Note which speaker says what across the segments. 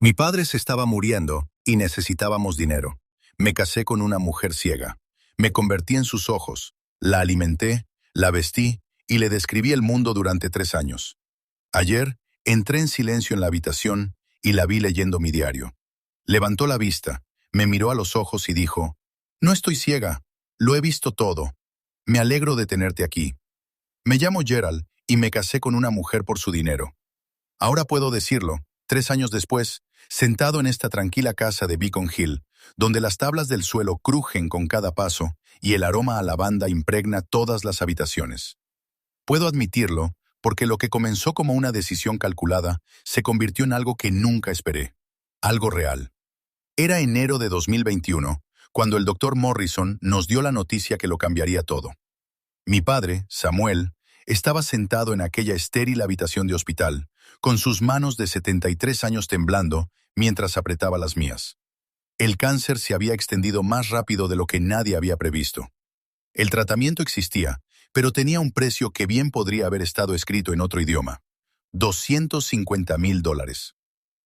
Speaker 1: Mi padre se estaba muriendo y necesitábamos dinero. Me casé con una mujer ciega. Me convertí en sus ojos, la alimenté, la vestí y le describí el mundo durante 3 años. Ayer entré en silencio en la habitación y la vi leyendo mi diario. Levantó la vista, me miró a los ojos y dijo, «No estoy ciega, lo he visto todo. Me alegro de tenerte aquí. Me llamo Gerald y me casé con una mujer por su dinero. Ahora puedo decirlo, 3 años después, sentado en esta tranquila casa de Beacon Hill, donde las tablas del suelo crujen con cada paso y el aroma a lavanda impregna todas las habitaciones. Puedo admitirlo porque lo que comenzó como una decisión calculada se convirtió en algo que nunca esperé, algo real. Era enero de 2021, cuando el doctor Morrison nos dio la noticia que lo cambiaría todo. Mi padre, Samuel, estaba sentado en aquella estéril habitación de hospital, con sus manos de 73 años temblando mientras apretaba las mías. El cáncer se había extendido más rápido de lo que nadie había previsto. El tratamiento existía, pero tenía un precio que bien podría haber estado escrito en otro idioma. $250,000.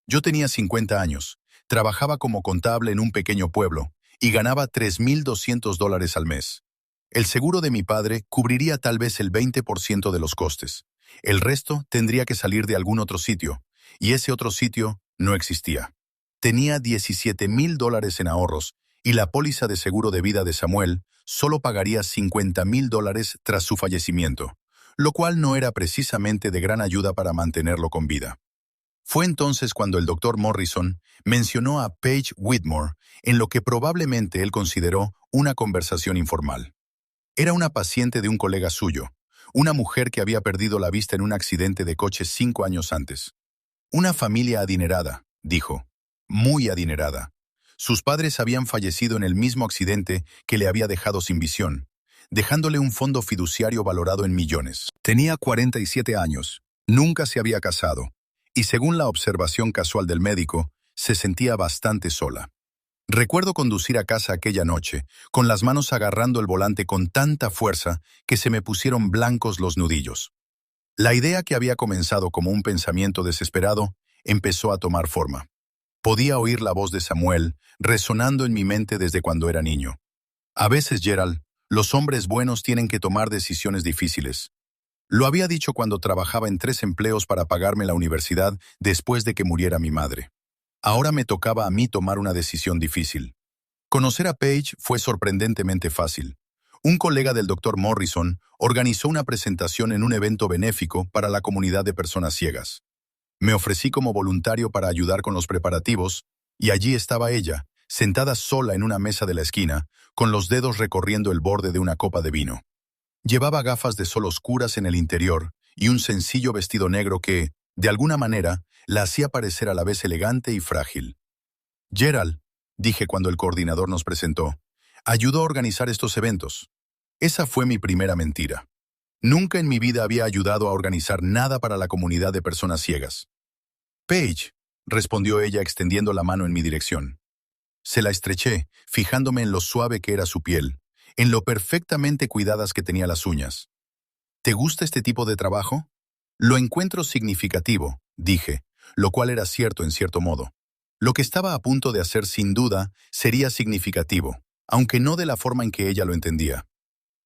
Speaker 1: Yo tenía 50 años, trabajaba como contable en un pequeño pueblo y ganaba $3,200 al mes. El seguro de mi padre cubriría tal vez el 20% de los costes. El resto tendría que salir de algún otro sitio, y ese otro sitio no existía. Tenía $17,000 en ahorros, y la póliza de seguro de vida de Samuel solo pagaría $50,000 tras su fallecimiento, lo cual no era precisamente de gran ayuda para mantenerlo con vida. Fue entonces cuando el doctor Morrison mencionó a Paige Whitmore en lo que probablemente él consideró una conversación informal. Era una paciente de un colega suyo, una mujer que había perdido la vista en un accidente de coche 5 años antes. Una familia adinerada, dijo, muy adinerada. Sus padres habían fallecido en el mismo accidente que le había dejado sin visión, dejándole un fondo fiduciario valorado en millones. Tenía 47 años, nunca se había casado, y según la observación casual del médico, se sentía bastante sola. Recuerdo conducir a casa aquella noche, con las manos agarrando el volante con tanta fuerza que se me pusieron blancos los nudillos. La idea que había comenzado como un pensamiento desesperado empezó a tomar forma. Podía oír la voz de Samuel resonando en mi mente desde cuando era niño. A veces, Gerald, los hombres buenos tienen que tomar decisiones difíciles. Lo había dicho cuando trabajaba en 3 empleos para pagarme la universidad después de que muriera mi madre. Ahora me tocaba a mí tomar una decisión difícil. Conocer a Paige fue sorprendentemente fácil. Un colega del doctor Morrison organizó una presentación en un evento benéfico para la comunidad de personas ciegas. Me ofrecí como voluntario para ayudar con los preparativos, y allí estaba ella, sentada sola en una mesa de la esquina, con los dedos recorriendo el borde de una copa de vino. Llevaba gafas de sol oscuras en el interior y un sencillo vestido negro que, de alguna manera, la hacía parecer a la vez elegante y frágil. «Gerald», dije cuando el coordinador nos presentó, «ayudó a organizar estos eventos». Esa fue mi primera mentira. Nunca en mi vida había ayudado a organizar nada para la comunidad de personas ciegas. «Paige», respondió ella extendiendo la mano en mi dirección. Se la estreché, fijándome en lo suave que era su piel, en lo perfectamente cuidadas que tenía las uñas. «¿Te gusta este tipo de trabajo?» «Lo encuentro significativo», dije, lo cual era cierto en cierto modo. Lo que estaba a punto de hacer sin duda sería significativo, aunque no de la forma en que ella lo entendía.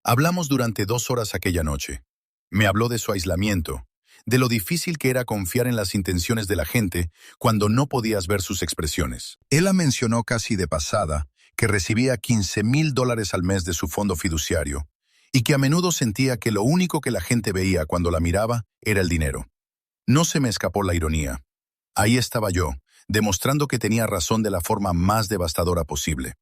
Speaker 1: Hablamos durante 2 horas aquella noche. Me habló de su aislamiento, de lo difícil que era confiar en las intenciones de la gente cuando no podías ver sus expresiones. Él la mencionó casi de pasada, que recibía $15,000 al mes de su fondo fiduciario, y que a menudo sentía que lo único que la gente veía cuando la miraba era el dinero. No se me escapó la ironía. Ahí estaba yo, demostrando que tenía razón de la forma más devastadora posible.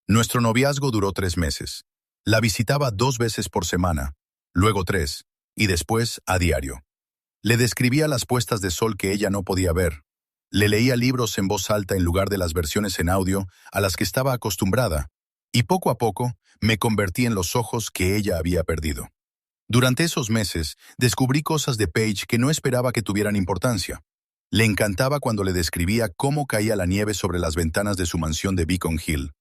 Speaker 1: Nuestro noviazgo duró 3 meses. La visitaba 2 veces por semana, luego 3, y después a diario. Le describía las puestas de sol que ella no podía ver. Le leía libros en voz alta en lugar de las versiones en audio a las que estaba acostumbrada, y poco a poco me convertí en los ojos que ella había perdido. Durante esos meses, descubrí cosas de Paige que no esperaba que tuvieran importancia. Le encantaba cuando le describía cómo caía la nieve sobre las ventanas de su mansión de Beacon Hill.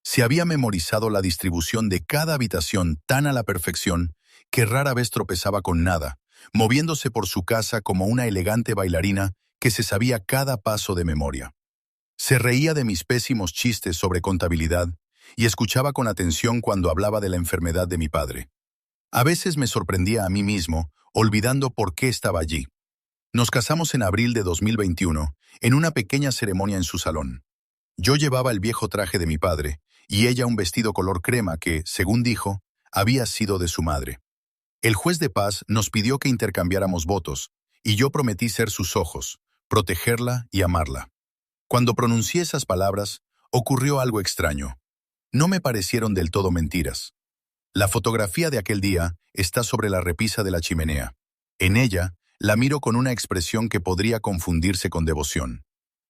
Speaker 1: Se había memorizado la distribución de cada habitación tan a la perfección que rara vez tropezaba con nada, moviéndose por su casa como una elegante bailarina que se sabía cada paso de memoria. Se reía de mis pésimos chistes sobre contabilidad y escuchaba con atención cuando hablaba de la enfermedad de mi padre. A veces me sorprendía a mí mismo, olvidando por qué estaba allí. Nos casamos en abril de 2021, en una pequeña ceremonia en su salón. Yo llevaba el viejo traje de mi padre, y ella un vestido color crema que, según dijo, había sido de su madre. El juez de paz nos pidió que intercambiáramos votos, y yo prometí ser sus ojos, protegerla y amarla. Cuando pronuncié esas palabras, ocurrió algo extraño. No me parecieron del todo mentiras. La fotografía de aquel día está sobre la repisa de la chimenea. En ella, la miro con una expresión que podría confundirse con devoción.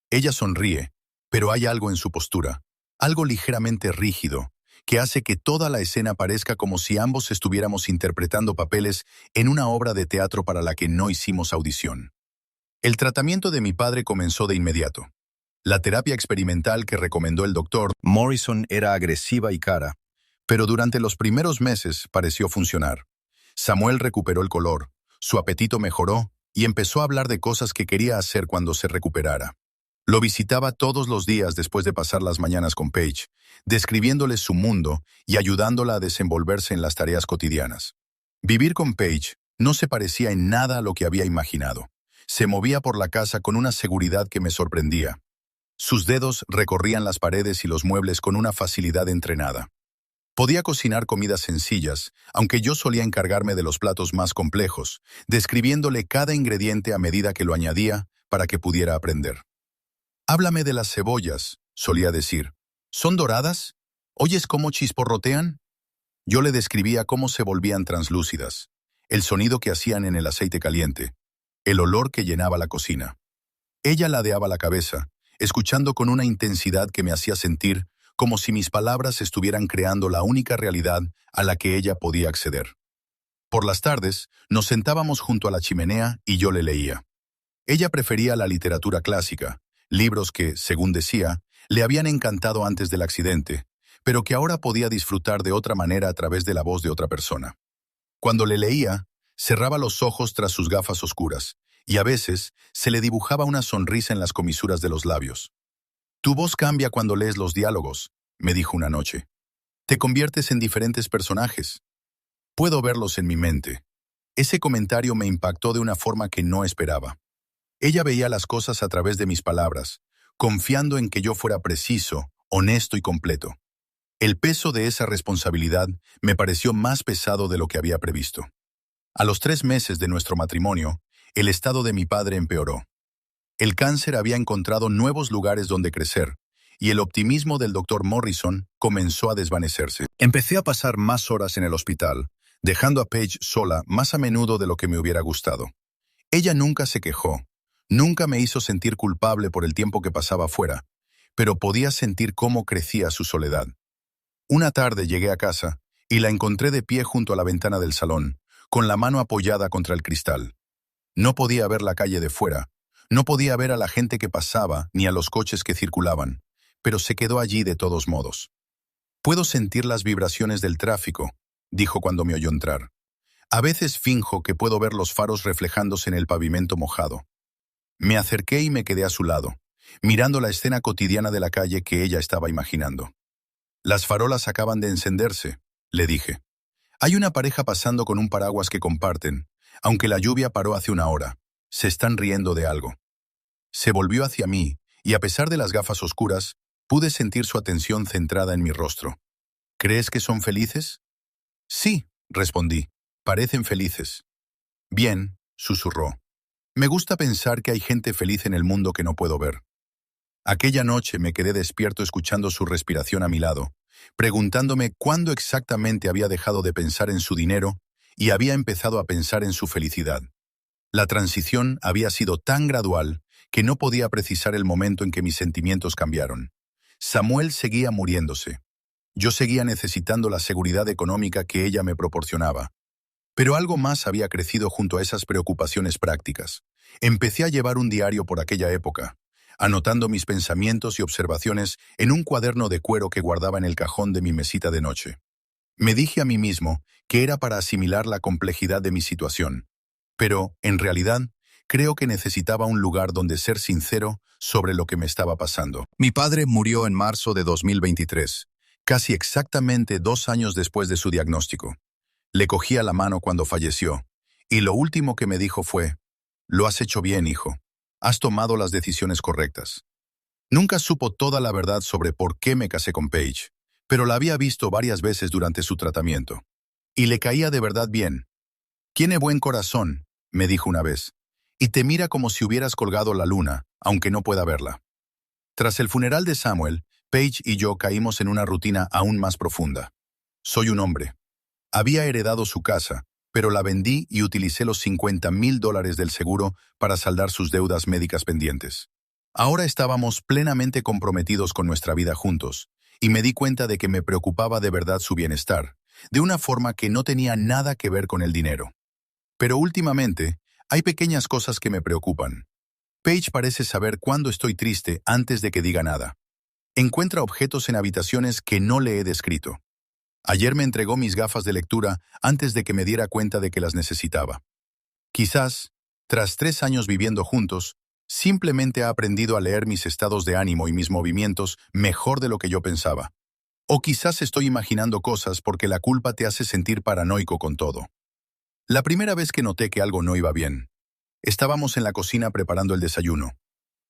Speaker 1: Ella sonríe, pero hay algo en su postura, algo ligeramente rígido, que hace que toda la escena parezca como si ambos estuviéramos interpretando papeles en una obra de teatro para la que no hicimos audición. El tratamiento de mi padre comenzó de inmediato. La terapia experimental que recomendó el doctor Morrison era agresiva y cara, pero durante los primeros meses pareció funcionar. Samuel recuperó el color, su apetito mejoró y empezó a hablar de cosas que quería hacer cuando se recuperara. Lo visitaba todos los días después de pasar las mañanas con Paige, describiéndole su mundo y ayudándola a desenvolverse en las tareas cotidianas. Vivir con Paige no se parecía en nada a lo que había imaginado. Se movía por la casa con una seguridad que me sorprendía. Sus dedos recorrían las paredes y los muebles con una facilidad entrenada. Podía cocinar comidas sencillas, aunque yo solía encargarme de los platos más complejos, describiéndole cada ingrediente a medida que lo añadía para que pudiera aprender. «Háblame de las cebollas», solía decir. «¿Son doradas? ¿Oyes cómo chisporrotean?» Yo le describía cómo se volvían translúcidas, el sonido que hacían en el aceite caliente, el olor que llenaba la cocina. Ella ladeaba la cabeza, escuchando con una intensidad que me hacía sentir como si mis palabras estuvieran creando la única realidad a la que ella podía acceder. Por las tardes, nos sentábamos junto a la chimenea y yo le leía. Ella prefería la literatura clásica, libros que, según decía, le habían encantado antes del accidente, pero que ahora podía disfrutar de otra manera a través de la voz de otra persona. Cuando le leía, cerraba los ojos tras sus gafas oscuras, y a veces se le dibujaba una sonrisa en las comisuras de los labios. «Tu voz cambia cuando lees los diálogos», me dijo una noche. «Te conviertes en diferentes personajes. Puedo verlos en mi mente». Ese comentario me impactó de una forma que no esperaba. Ella veía las cosas a través de mis palabras, confiando en que yo fuera preciso, honesto y completo. El peso de esa responsabilidad me pareció más pesado de lo que había previsto. A los 3 meses de nuestro matrimonio, el estado de mi padre empeoró. El cáncer había encontrado nuevos lugares donde crecer, y el optimismo del doctor Morrison comenzó a desvanecerse. Empecé a pasar más horas en el hospital, dejando a Paige sola más a menudo de lo que me hubiera gustado. Ella nunca se quejó, nunca me hizo sentir culpable por el tiempo que pasaba fuera, pero podía sentir cómo crecía su soledad. Una tarde llegué a casa y la encontré de pie junto a la ventana del salón, con la mano apoyada contra el cristal. No podía ver la calle de fuera, no podía ver a la gente que pasaba ni a los coches que circulaban, pero se quedó allí de todos modos. «Puedo sentir las vibraciones del tráfico», dijo cuando me oyó entrar. «A veces finjo que puedo ver los faros reflejándose en el pavimento mojado». Me acerqué y me quedé a su lado, mirando la escena cotidiana de la calle que ella estaba imaginando. «Las farolas acaban de encenderse», le dije. «Hay una pareja pasando con un paraguas que comparten, aunque la lluvia paró hace una hora. Se están riendo de algo». Se volvió hacia mí, y a pesar de las gafas oscuras, pude sentir su atención centrada en mi rostro. «¿Crees que son felices?» «Sí», respondí. «Parecen felices». «Bien», susurró. «Me gusta pensar que hay gente feliz en el mundo que no puedo ver». Aquella noche me quedé despierto escuchando su respiración a mi lado, preguntándome cuándo exactamente había dejado de pensar en su dinero y había empezado a pensar en su felicidad. La transición había sido tan gradual que no podía precisar el momento en que mis sentimientos cambiaron. Samuel seguía muriéndose. Yo seguía necesitando la seguridad económica que ella me proporcionaba. Pero algo más había crecido junto a esas preocupaciones prácticas. Empecé a llevar un diario por aquella época, anotando mis pensamientos y observaciones en un cuaderno de cuero que guardaba en el cajón de mi mesita de noche. Me dije a mí mismo que era para asimilar la complejidad de mi situación, pero, en realidad, Creo que necesitaba un lugar donde ser sincero sobre lo que me estaba pasando. Mi padre murió en marzo de 2023, casi exactamente 2 años después de su diagnóstico. Le cogía la mano cuando falleció, y lo último que me dijo fue: «Lo has hecho bien, hijo. Has tomado las decisiones correctas». Nunca supo toda la verdad sobre por qué me casé con Paige, pero la había visto varias veces durante su tratamiento. Y le caía de verdad bien. «Tiene buen corazón», me dijo una vez, «y te mira como si hubieras colgado la luna, aunque no pueda verla». Tras el funeral de Samuel, Paige y yo caímos en una rutina aún más profunda. Soy un hombre. Había heredado su casa, pero la vendí y utilicé los $50,000 del seguro para saldar sus deudas médicas pendientes. Ahora estábamos plenamente comprometidos con nuestra vida juntos, y me di cuenta de que me preocupaba de verdad su bienestar, de una forma que no tenía nada que ver con el dinero. Pero últimamente, hay pequeñas cosas que me preocupan. Paige parece saber cuándo estoy triste antes de que diga nada. Encuentra objetos en habitaciones que no le he descrito. Ayer me entregó mis gafas de lectura antes de que me diera cuenta de que las necesitaba. Quizás, tras 3 años viviendo juntos, simplemente ha aprendido a leer mis estados de ánimo y mis movimientos mejor de lo que yo pensaba. O quizás estoy imaginando cosas porque la culpa te hace sentir paranoico con todo. La primera vez que noté que algo no iba bien, estábamos en la cocina preparando el desayuno.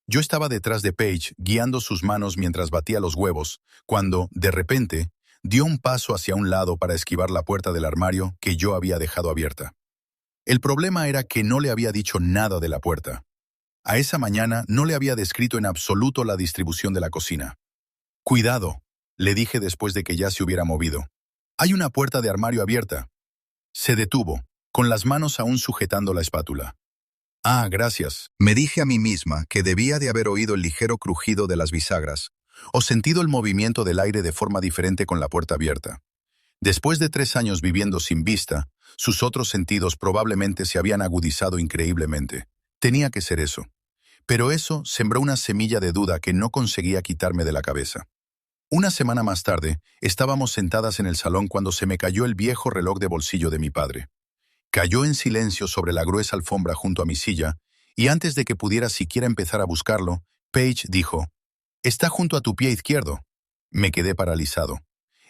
Speaker 1: Yo estaba detrás de Paige, guiando sus manos mientras batía los huevos, cuando, de repente, dio un paso hacia un lado para esquivar la puerta del armario que yo había dejado abierta. El problema era que no le había dicho nada de la puerta. A esa mañana no le había descrito en absoluto la distribución de la cocina. «Cuidado», le dije después de que ya se hubiera movido. «Hay una puerta de armario abierta». Se detuvo, con las manos aún sujetando la espátula. «Ah, gracias». Me dije a mí misma que debía de haber oído el ligero crujido de las bisagras, o sentido el movimiento del aire de forma diferente con la puerta abierta. Después de 3 años viviendo sin vista, sus otros sentidos probablemente se habían agudizado increíblemente. Tenía que ser eso. Pero eso sembró una semilla de duda que no conseguía quitarme de la cabeza. Una semana más tarde, estábamos sentadas en el salón cuando se me cayó el viejo reloj de bolsillo de mi padre. Cayó en silencio sobre la gruesa alfombra junto a mi silla, y antes de que pudiera siquiera empezar a buscarlo, Paige dijo: «Está junto a tu pie izquierdo». Me quedé paralizado.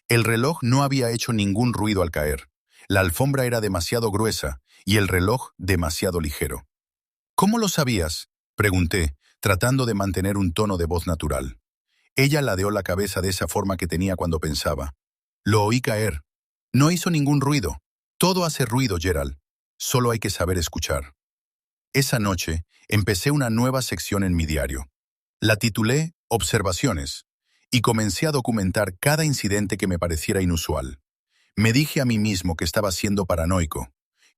Speaker 1: El reloj no había hecho ningún ruido al caer. La alfombra era demasiado gruesa y el reloj demasiado ligero. «¿Cómo lo sabías?», pregunté, tratando de mantener un tono de voz natural. Ella ladeó la cabeza de esa forma que tenía cuando pensaba. «Lo oí caer. No hizo ningún ruido. Todo hace ruido, Gerald. Solo hay que saber escuchar». Esa noche, empecé una nueva sección en mi diario. La titulé «Observaciones», y comencé a documentar cada incidente que me pareciera inusual. Me dije a mí mismo que estaba siendo paranoico,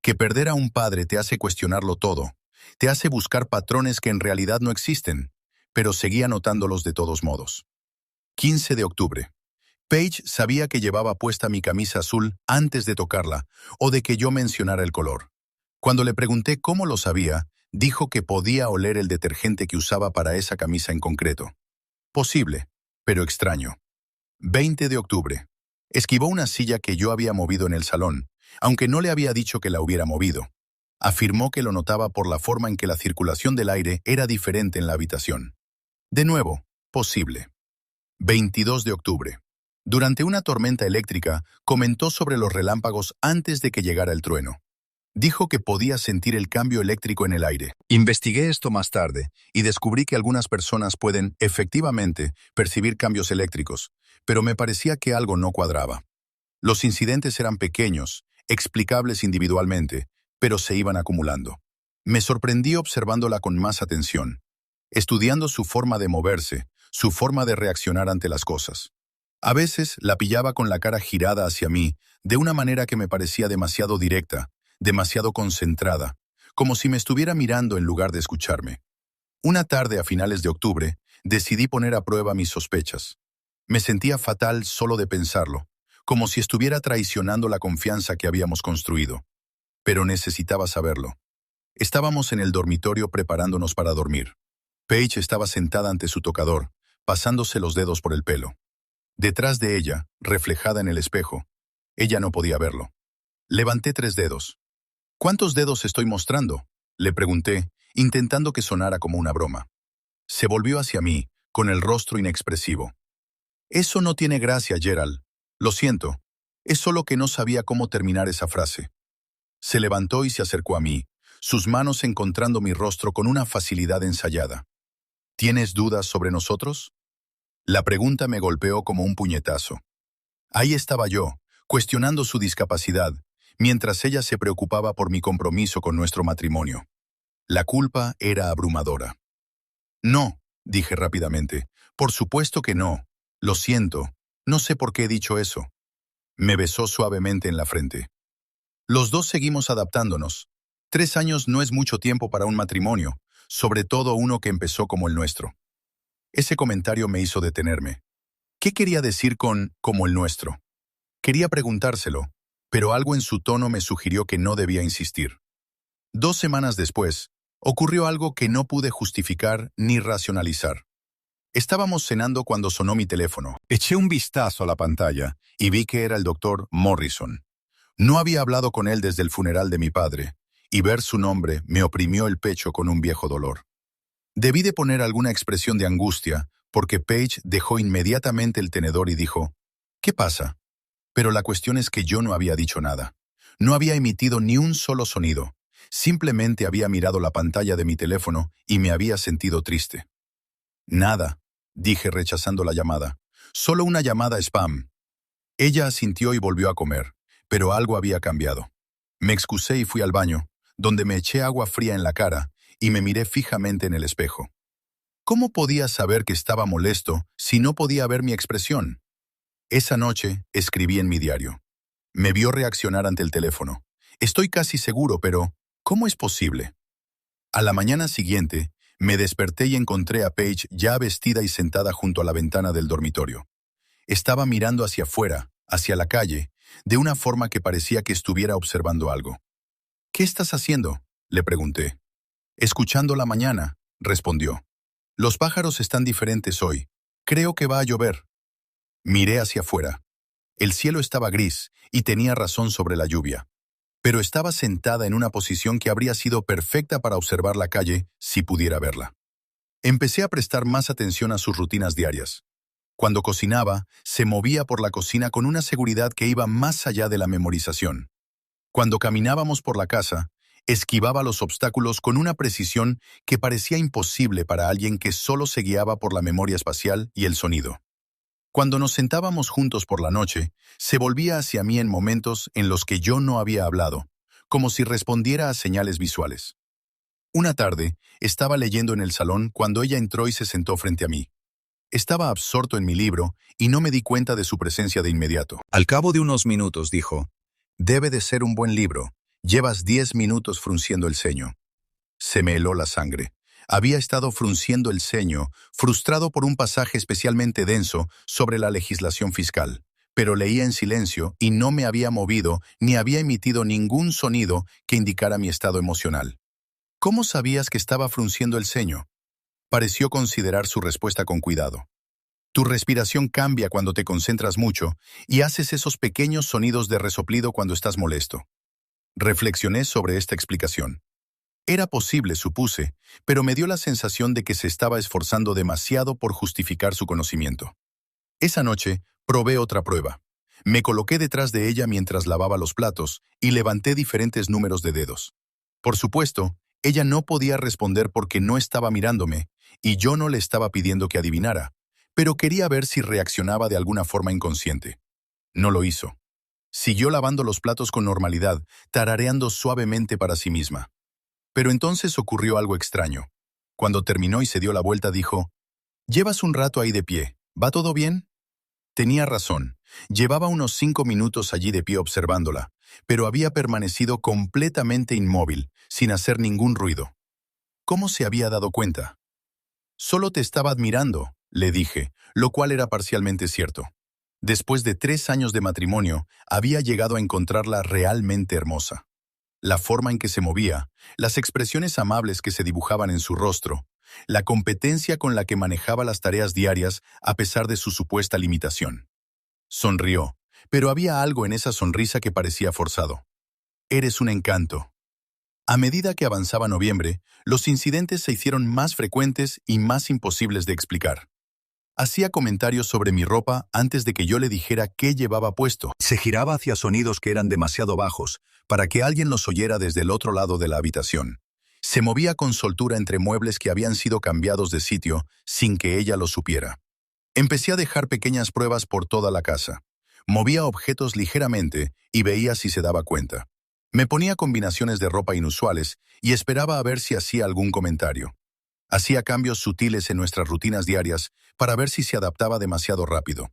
Speaker 1: que perder a un padre te hace cuestionarlo todo, te hace buscar patrones que en realidad no existen, pero seguía notándolos de todos modos. 15 de octubre. Paige sabía que llevaba puesta mi camisa azul antes de tocarla, o de que yo mencionara el color. Cuando le pregunté cómo lo sabía, dijo que podía oler el detergente que usaba para esa camisa en concreto. Posible, pero extraño. 20 de octubre. Esquivó una silla que yo había movido en el salón, aunque no le había dicho que la hubiera movido. Afirmó que lo notaba por la forma en que la circulación del aire era diferente en la habitación. De nuevo, posible. 22 de octubre. Durante una tormenta eléctrica, comentó sobre los relámpagos antes de que llegara el trueno. Dijo que podía sentir el cambio eléctrico en el aire. Investigué esto más tarde y descubrí que algunas personas pueden, efectivamente, percibir cambios eléctricos, pero me parecía que algo no cuadraba. Los incidentes eran pequeños, explicables individualmente, pero se iban acumulando. Me sorprendí observándola con más atención, estudiando su forma de moverse, su forma de reaccionar ante las cosas. A veces la pillaba con la cara girada hacia mí, de una manera que me parecía demasiado directa, demasiado concentrada, como si me estuviera mirando en lugar de escucharme. Una tarde a finales de octubre, decidí poner a prueba mis sospechas. Me sentía fatal solo de pensarlo, como si estuviera traicionando la confianza que habíamos construido. Pero necesitaba saberlo. Estábamos en el dormitorio preparándonos para dormir. Paige estaba sentada ante su tocador, pasándose los dedos por el pelo. Detrás de ella, reflejada en el espejo, ella no podía verlo. Levanté 3 dedos. «¿Cuántos dedos estoy mostrando?», le pregunté, intentando que sonara como una broma. Se volvió hacia mí, con el rostro inexpresivo. Eso no tiene gracia, Gerald. Lo siento. Es solo que no sabía cómo terminar esa frase. Se levantó y se acercó a mí, sus manos encontrando mi rostro con una facilidad ensayada. ¿Tienes dudas sobre nosotros? La pregunta me golpeó como un puñetazo. Ahí estaba yo, cuestionando su discapacidad, mientras ella se preocupaba por mi compromiso con nuestro matrimonio. La culpa era abrumadora. No, dije rápidamente. Por supuesto que no. Lo siento. No sé por qué he dicho eso. Me besó suavemente en la frente. Los dos seguimos adaptándonos. 3 años no es mucho tiempo para un matrimonio, sobre todo uno que empezó como el nuestro. Ese comentario me hizo detenerme. ¿Qué quería decir con como el nuestro? Quería preguntárselo, pero algo en su tono me sugirió que no debía insistir. 2 semanas después, ocurrió algo que no pude justificar ni racionalizar. Estábamos cenando cuando sonó mi teléfono. Eché un vistazo a la pantalla y vi que era el doctor Morrison. No había hablado con él desde el funeral de mi padre, y ver su nombre me oprimió el pecho con un viejo dolor. Debí de poner alguna expresión de angustia, porque Paige dejó inmediatamente el tenedor y dijo, «¿Qué pasa?». Pero la cuestión es que yo no había dicho nada. No había emitido ni un solo sonido. Simplemente había mirado la pantalla de mi teléfono y me había sentido triste. «Nada», dije rechazando la llamada. «Solo una llamada spam». Ella asintió y volvió a comer, pero algo había cambiado. Me excusé y fui al baño, donde me eché agua fría en la cara y me miré fijamente en el espejo. ¿Cómo podía saber que estaba molesto si no podía ver mi expresión? Esa noche escribí en mi diario. Me vio reaccionar ante el teléfono. Estoy casi seguro, pero ¿cómo es posible? A la mañana siguiente, me desperté y encontré a Paige ya vestida y sentada junto a la ventana del dormitorio. Estaba mirando hacia afuera, hacia la calle, de una forma que parecía que estuviera observando algo. «¿Qué estás haciendo?», le pregunté. «Escuchando la mañana», respondió. «Los pájaros están diferentes hoy. Creo que va a llover». Miré hacia afuera. El cielo estaba gris y tenía razón sobre la lluvia. Pero estaba sentada en una posición que habría sido perfecta para observar la calle si pudiera verla. Empecé a prestar más atención a sus rutinas diarias. Cuando cocinaba, se movía por la cocina con una seguridad que iba más allá de la memorización. Cuando caminábamos por la casa, esquivaba los obstáculos con una precisión que parecía imposible para alguien que solo se guiaba por la memoria espacial y el sonido. Cuando nos sentábamos juntos por la noche, se volvía hacia mí en momentos en los que yo no había hablado, como si respondiera a señales visuales. Una tarde, estaba leyendo en el salón cuando ella entró y se sentó frente a mí. Estaba absorto en mi libro y no me di cuenta de su presencia de inmediato. Al cabo de unos minutos dijo, «Debe de ser un buen libro. Llevas 10 minutos frunciendo el ceño». Se me heló la sangre. Había estado frunciendo el ceño, frustrado por un pasaje especialmente denso sobre la legislación fiscal, pero leía en silencio y no me había movido ni había emitido ningún sonido que indicara mi estado emocional. «¿Cómo sabías que estaba frunciendo el ceño?». Pareció considerar su respuesta con cuidado. «Tu respiración cambia cuando te concentras mucho y haces esos pequeños sonidos de resoplido cuando estás molesto». Reflexioné sobre esta explicación. Era posible, supuse, pero me dio la sensación de que se estaba esforzando demasiado por justificar su conocimiento. Esa noche, probé otra prueba. Me coloqué detrás de ella mientras lavaba los platos y levanté diferentes números de dedos. Por supuesto, ella no podía responder porque no estaba mirándome, y yo no le estaba pidiendo que adivinara, pero quería ver si reaccionaba de alguna forma inconsciente. No lo hizo. Siguió lavando los platos con normalidad, tarareando suavemente para sí misma. Pero entonces ocurrió algo extraño. Cuando terminó y se dio la vuelta, dijo, «Llevas un rato ahí de pie. ¿Va todo bien?». Tenía razón. Llevaba unos 5 minutos allí de pie observándola, pero había permanecido completamente inmóvil, sin hacer ningún ruido. ¿Cómo se había dado cuenta? «Solo te estaba admirando», le dije, lo cual era parcialmente cierto. Después de 3 años de matrimonio, había llegado a encontrarla realmente hermosa. La forma en que se movía, las expresiones amables que se dibujaban en su rostro, la competencia con la que manejaba las tareas diarias a pesar de su supuesta limitación. Sonrió, pero había algo en esa sonrisa que parecía forzado. «Eres un encanto». A medida que avanzaba noviembre, los incidentes se hicieron más frecuentes y más imposibles de explicar. Hacía comentarios sobre mi ropa antes de que yo le dijera qué llevaba puesto. Se giraba hacia sonidos que eran demasiado bajos para que alguien los oyera desde el otro lado de la habitación. Se movía con soltura entre muebles que habían sido cambiados de sitio sin que ella lo supiera. Empecé a dejar pequeñas pruebas por toda la casa. Movía objetos ligeramente y veía si se daba cuenta. Me ponía combinaciones de ropa inusuales y esperaba a ver si hacía algún comentario. Hacía cambios sutiles en nuestras rutinas diarias para ver si se adaptaba demasiado rápido.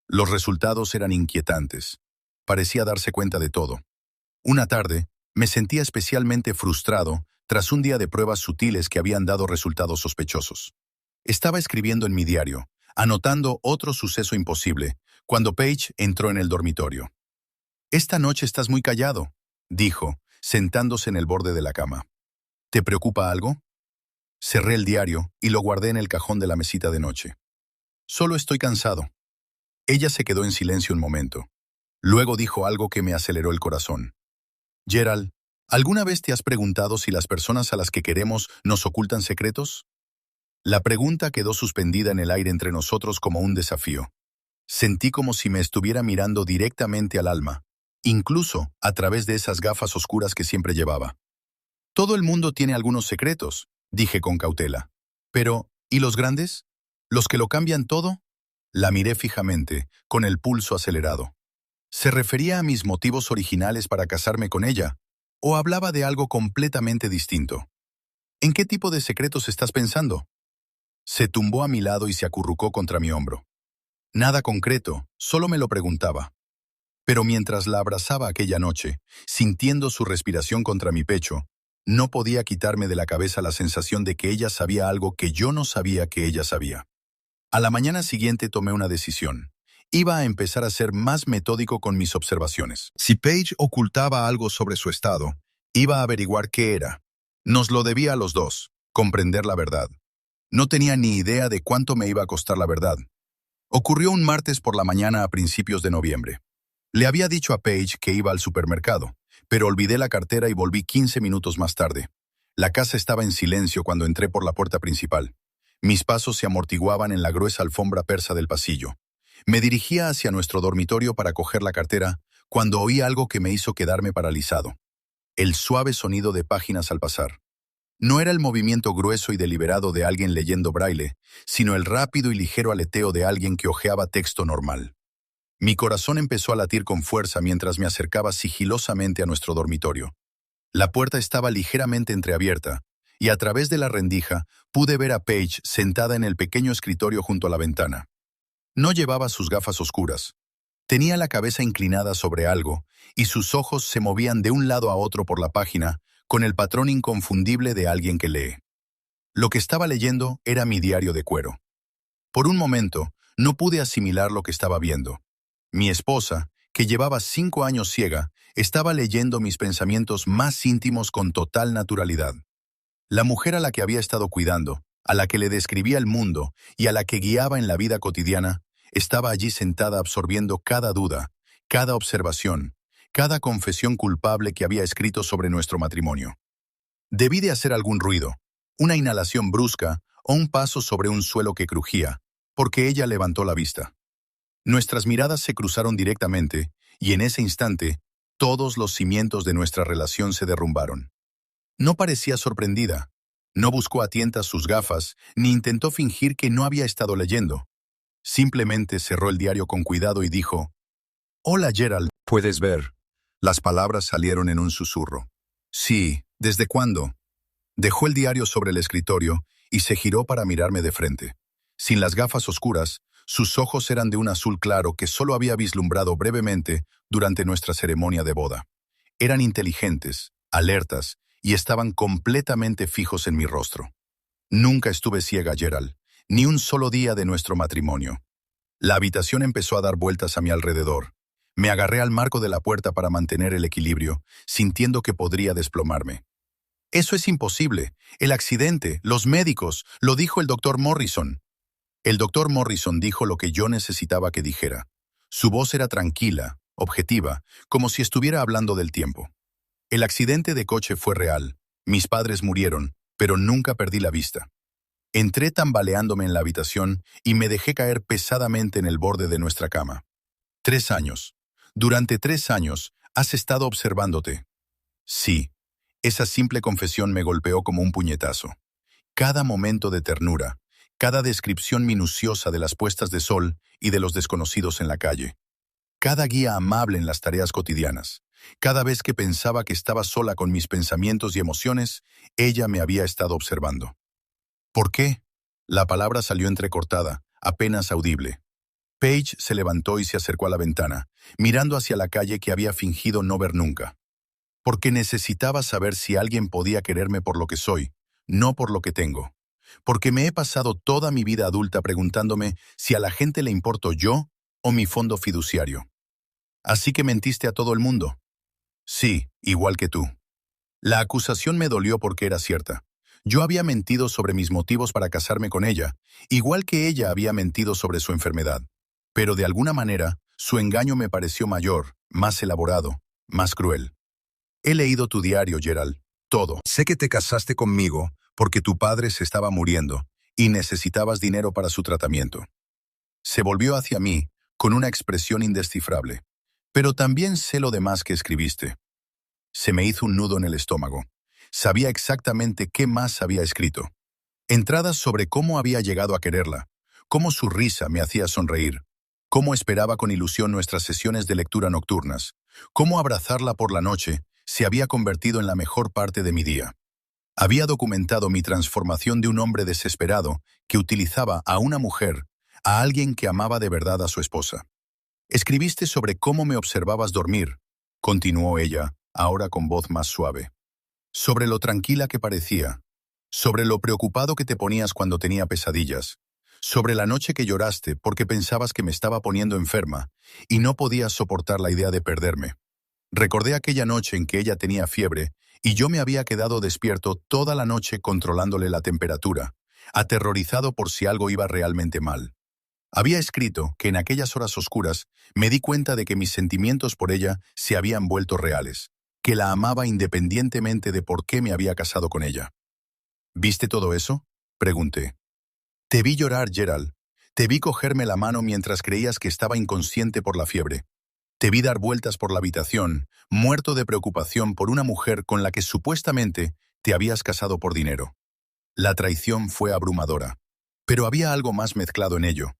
Speaker 1: Los resultados eran inquietantes. Parecía darse cuenta de todo. Una tarde, me sentía especialmente frustrado tras un día de pruebas sutiles que habían dado resultados sospechosos. Estaba escribiendo en mi diario, anotando otro suceso imposible, cuando Paige entró en el dormitorio. «Esta noche estás muy callado», dijo, sentándose en el borde de la cama. «¿Te preocupa algo?» Cerré el diario y lo guardé en el cajón de la mesita de noche. «Solo estoy cansado». Ella se quedó en silencio un momento. Luego dijo algo que me aceleró el corazón. «Gerald, ¿alguna vez te has preguntado si las personas a las que queremos nos ocultan secretos?» La pregunta quedó suspendida en el aire entre nosotros como un desafío. Sentí como si me estuviera mirando directamente al alma, incluso a través de esas gafas oscuras que siempre llevaba. «Todo el mundo tiene algunos secretos», dije con cautela. «Pero, ¿y los grandes? ¿Los que lo cambian todo?» La miré fijamente, con el pulso acelerado. ¿Se refería a mis motivos originales para casarme con ella? ¿O hablaba de algo completamente distinto? ¿En qué tipo de secretos estás pensando? Se tumbó a mi lado y se acurrucó contra mi hombro. Nada concreto, solo me lo preguntaba. Pero mientras la abrazaba aquella noche, sintiendo su respiración contra mi pecho, no podía quitarme de la cabeza la sensación de que ella sabía algo que yo no sabía que ella sabía. A la mañana siguiente tomé una decisión. Iba a empezar a ser más metódico con mis observaciones. Si Paige ocultaba algo sobre su estado, iba a averiguar qué era. Nos lo debía a los dos, comprender la verdad. No tenía ni idea de cuánto me iba a costar la verdad. Ocurrió un martes por la mañana a principios de noviembre. Le había dicho a Paige que iba al supermercado, pero olvidé la cartera y volví 15 minutos más tarde. La casa estaba en silencio cuando entré por la puerta principal. Mis pasos se amortiguaban en la gruesa alfombra persa del pasillo. Me dirigía hacia nuestro dormitorio para coger la cartera cuando oí algo que me hizo quedarme paralizado. El suave sonido de páginas al pasar. No era el movimiento grueso y deliberado de alguien leyendo braille, sino el rápido y ligero aleteo de alguien que hojeaba texto normal. Mi corazón empezó a latir con fuerza mientras me acercaba sigilosamente a nuestro dormitorio. La puerta estaba ligeramente entreabierta, y a través de la rendija pude ver a Paige sentada en el pequeño escritorio junto a la ventana. No llevaba sus gafas oscuras. Tenía la cabeza inclinada sobre algo, y sus ojos se movían de un lado a otro por la página, con el patrón inconfundible de alguien que lee. Lo que estaba leyendo era mi diario de cuero. Por un momento, no pude asimilar lo que estaba viendo. Mi esposa, que llevaba 5 años ciega, estaba leyendo mis pensamientos más íntimos con total naturalidad. La mujer a la que había estado cuidando, a la que le describía el mundo y a la que guiaba en la vida cotidiana, estaba allí sentada absorbiendo cada duda, cada observación, cada confesión culpable que había escrito sobre nuestro matrimonio. Debí de hacer algún ruido, una inhalación brusca o un paso sobre un suelo que crujía, porque ella levantó la vista. Nuestras miradas se cruzaron directamente, y en ese instante, todos los cimientos de nuestra relación se derrumbaron. No parecía sorprendida. No buscó a tientas sus gafas, ni intentó fingir que no había estado leyendo. Simplemente cerró el diario con cuidado y dijo: «Hola, Gerald, ¿puedes ver?» Las palabras salieron en un susurro. «Sí, ¿desde cuándo?» Dejó el diario sobre el escritorio y se giró para mirarme de frente. Sin las gafas oscuras, sus ojos eran de un azul claro que solo había vislumbrado brevemente durante nuestra ceremonia de boda. Eran inteligentes, alertas, y estaban completamente fijos en mi rostro. Nunca estuve ciega, Gerald, ni un solo día de nuestro matrimonio. La habitación empezó a dar vueltas a mi alrededor. Me agarré al marco de la puerta para mantener el equilibrio, sintiendo que podría desplomarme. «Eso es imposible. El accidente, los médicos, lo dijo el doctor Morrison». El doctor Morrison dijo lo que yo necesitaba que dijera. Su voz era tranquila, objetiva, como si estuviera hablando del tiempo. El accidente de coche fue real, Mis padres murieron, pero nunca perdí la vista. Entré tambaleándome en la habitación y me dejé caer pesadamente en el borde de nuestra cama. 3 años. Durante 3 años has estado observándote. Sí, esa simple confesión me golpeó como un puñetazo. Cada momento de ternura, cada descripción minuciosa de las puestas de sol y de los desconocidos en la calle, cada guía amable en las tareas cotidianas, cada vez que pensaba que estaba sola con mis pensamientos y emociones, ella me había estado observando. ¿Por qué? La palabra salió entrecortada, apenas audible. Paige se levantó y se acercó a la ventana, mirando hacia la calle que había fingido no ver nunca. Porque necesitaba saber si alguien podía quererme por lo que soy, no por lo que tengo. Porque me he pasado toda mi vida adulta preguntándome si a la gente le importo yo o mi fondo fiduciario. Así que mentiste a todo el mundo. Sí, igual que tú. La acusación me dolió porque era cierta. Yo había mentido sobre mis motivos para casarme con ella, igual que ella había mentido sobre su enfermedad. Pero de alguna manera, su engaño me pareció mayor, más elaborado, más cruel. He leído tu diario, Gerald. Todo. Sé que te casaste conmigo porque tu padre se estaba muriendo y necesitabas dinero para su tratamiento. Se volvió hacia mí con una expresión indescifrable. Pero también sé lo demás que escribiste. Se me hizo un nudo en el estómago. Sabía exactamente qué más había escrito. Entradas sobre cómo había llegado a quererla, cómo su risa me hacía sonreír, cómo esperaba con ilusión nuestras sesiones de lectura nocturnas, cómo abrazarla por la noche se había convertido en la mejor parte de mi día. Había documentado mi transformación de un hombre desesperado que utilizaba a una mujer, a alguien que amaba de verdad a su esposa. Escribiste sobre cómo me observabas dormir, continuó ella, ahora con voz más suave. Sobre lo tranquila que parecía, sobre lo preocupado que te ponías cuando tenía pesadillas, sobre la noche que lloraste porque pensabas que me estaba poniendo enferma y no podías soportar la idea de perderme. Recordé aquella noche en que ella tenía fiebre y yo me había quedado despierto toda la noche controlándole la temperatura, aterrorizado por si algo iba realmente mal. Había escrito que en aquellas horas oscuras me di cuenta de que mis sentimientos por ella se habían vuelto reales, que la amaba independientemente de por qué me había casado con ella. ¿Viste todo eso?, pregunté. Te vi llorar, Gerald. Te vi cogerme la mano mientras creías que estaba inconsciente por la fiebre. Te vi dar vueltas por la habitación, muerto de preocupación por una mujer con la que supuestamente te habías casado por dinero. La traición fue abrumadora, pero había algo más mezclado en ello.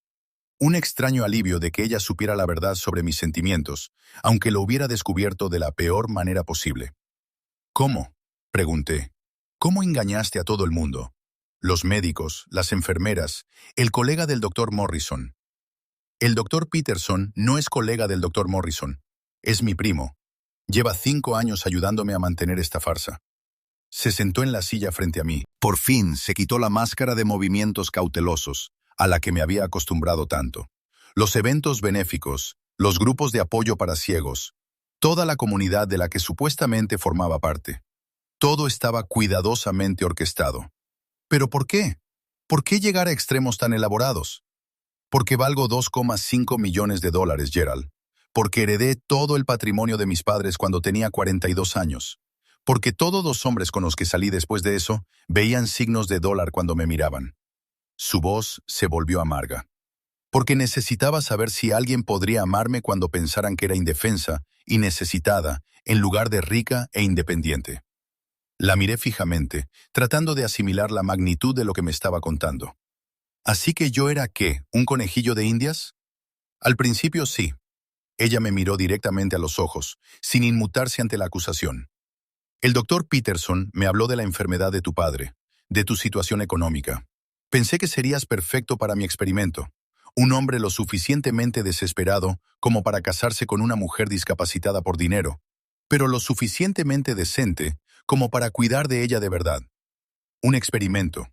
Speaker 1: Un extraño alivio de que ella supiera la verdad sobre mis sentimientos, aunque lo hubiera descubierto de la peor manera posible. ¿Cómo?, pregunté. ¿Cómo engañaste a todo el mundo? Los médicos, las enfermeras, el colega del doctor Morrison. El doctor Peterson no es colega del doctor Morrison. Es mi primo. Lleva 5 años ayudándome a mantener esta farsa. Se sentó en la silla frente a mí. Por fin se quitó la máscara de movimientos cautelosos, a la que me había acostumbrado tanto. Los eventos benéficos, los grupos de apoyo para ciegos, toda la comunidad de la que supuestamente formaba parte. Todo estaba cuidadosamente orquestado. ¿Pero por qué? ¿Por qué llegar a extremos tan elaborados? Porque valgo $2,5 millones, Gerald. Porque heredé todo el patrimonio de mis padres cuando tenía 42 años. Porque todos los hombres con los que salí después de eso veían signos de dólar cuando me miraban. Su voz se volvió amarga. Porque necesitaba saber si alguien podría amarme cuando pensaran que era indefensa y necesitada, en lugar de rica e independiente. La miré fijamente, tratando de asimilar la magnitud de lo que me estaba contando. ¿Así que yo era qué, un conejillo de Indias? Al principio sí. Ella me miró directamente a los ojos, sin inmutarse ante la acusación. El doctor Peterson me habló de la enfermedad de tu padre, de tu situación económica. Pensé que serías perfecto para mi experimento. Un hombre lo suficientemente desesperado como para casarse con una mujer discapacitada por dinero, pero lo suficientemente decente como para cuidar de ella de verdad. Un experimento.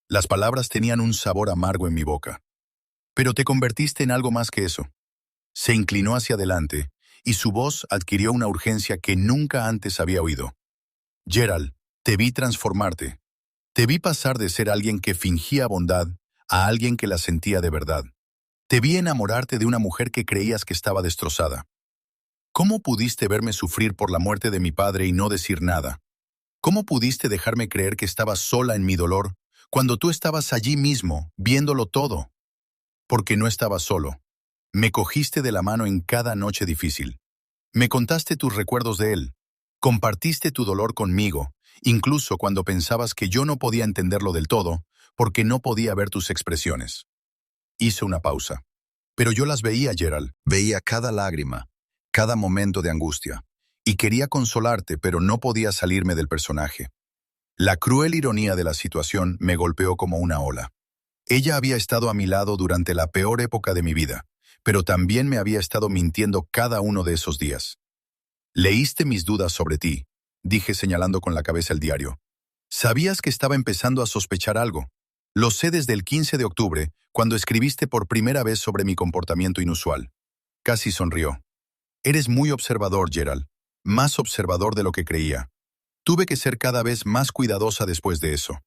Speaker 1: Las palabras tenían un sabor amargo en mi boca. Pero te convertiste en algo más que eso. Se inclinó hacia adelante, y su voz adquirió una urgencia que nunca antes había oído. Gerald, te vi transformarte. Te vi pasar de ser alguien que fingía bondad a alguien que la sentía de verdad. Te vi enamorarte de una mujer que creías que estaba destrozada. ¿Cómo pudiste verme sufrir por la muerte de mi padre y no decir nada? ¿Cómo pudiste dejarme creer que estabas sola en mi dolor cuando tú estabas allí mismo, viéndolo todo? Porque no estabas solo. Me cogiste de la mano en cada noche difícil. Me contaste tus recuerdos de él. Compartiste tu dolor conmigo, incluso cuando pensabas que yo no podía entenderlo del todo, porque no podía ver tus expresiones. Hice una pausa. Pero yo las veía, Gerald. Veía cada lágrima, cada momento de angustia. Y quería consolarte, pero no podía salirme del personaje. La cruel ironía de la situación me golpeó como una ola. Ella había estado a mi lado durante la peor época de mi vida, pero también me había estado mintiendo cada uno de esos días. Leíste mis dudas sobre ti, dije señalando con la cabeza el diario. Sabías que estaba empezando a sospechar algo. Lo sé desde el 15 de octubre, cuando escribiste por primera vez sobre mi comportamiento inusual. Casi sonrió. Eres muy observador, Gerald. Más observador de lo que creía. Tuve que ser cada vez más cuidadosa después de eso.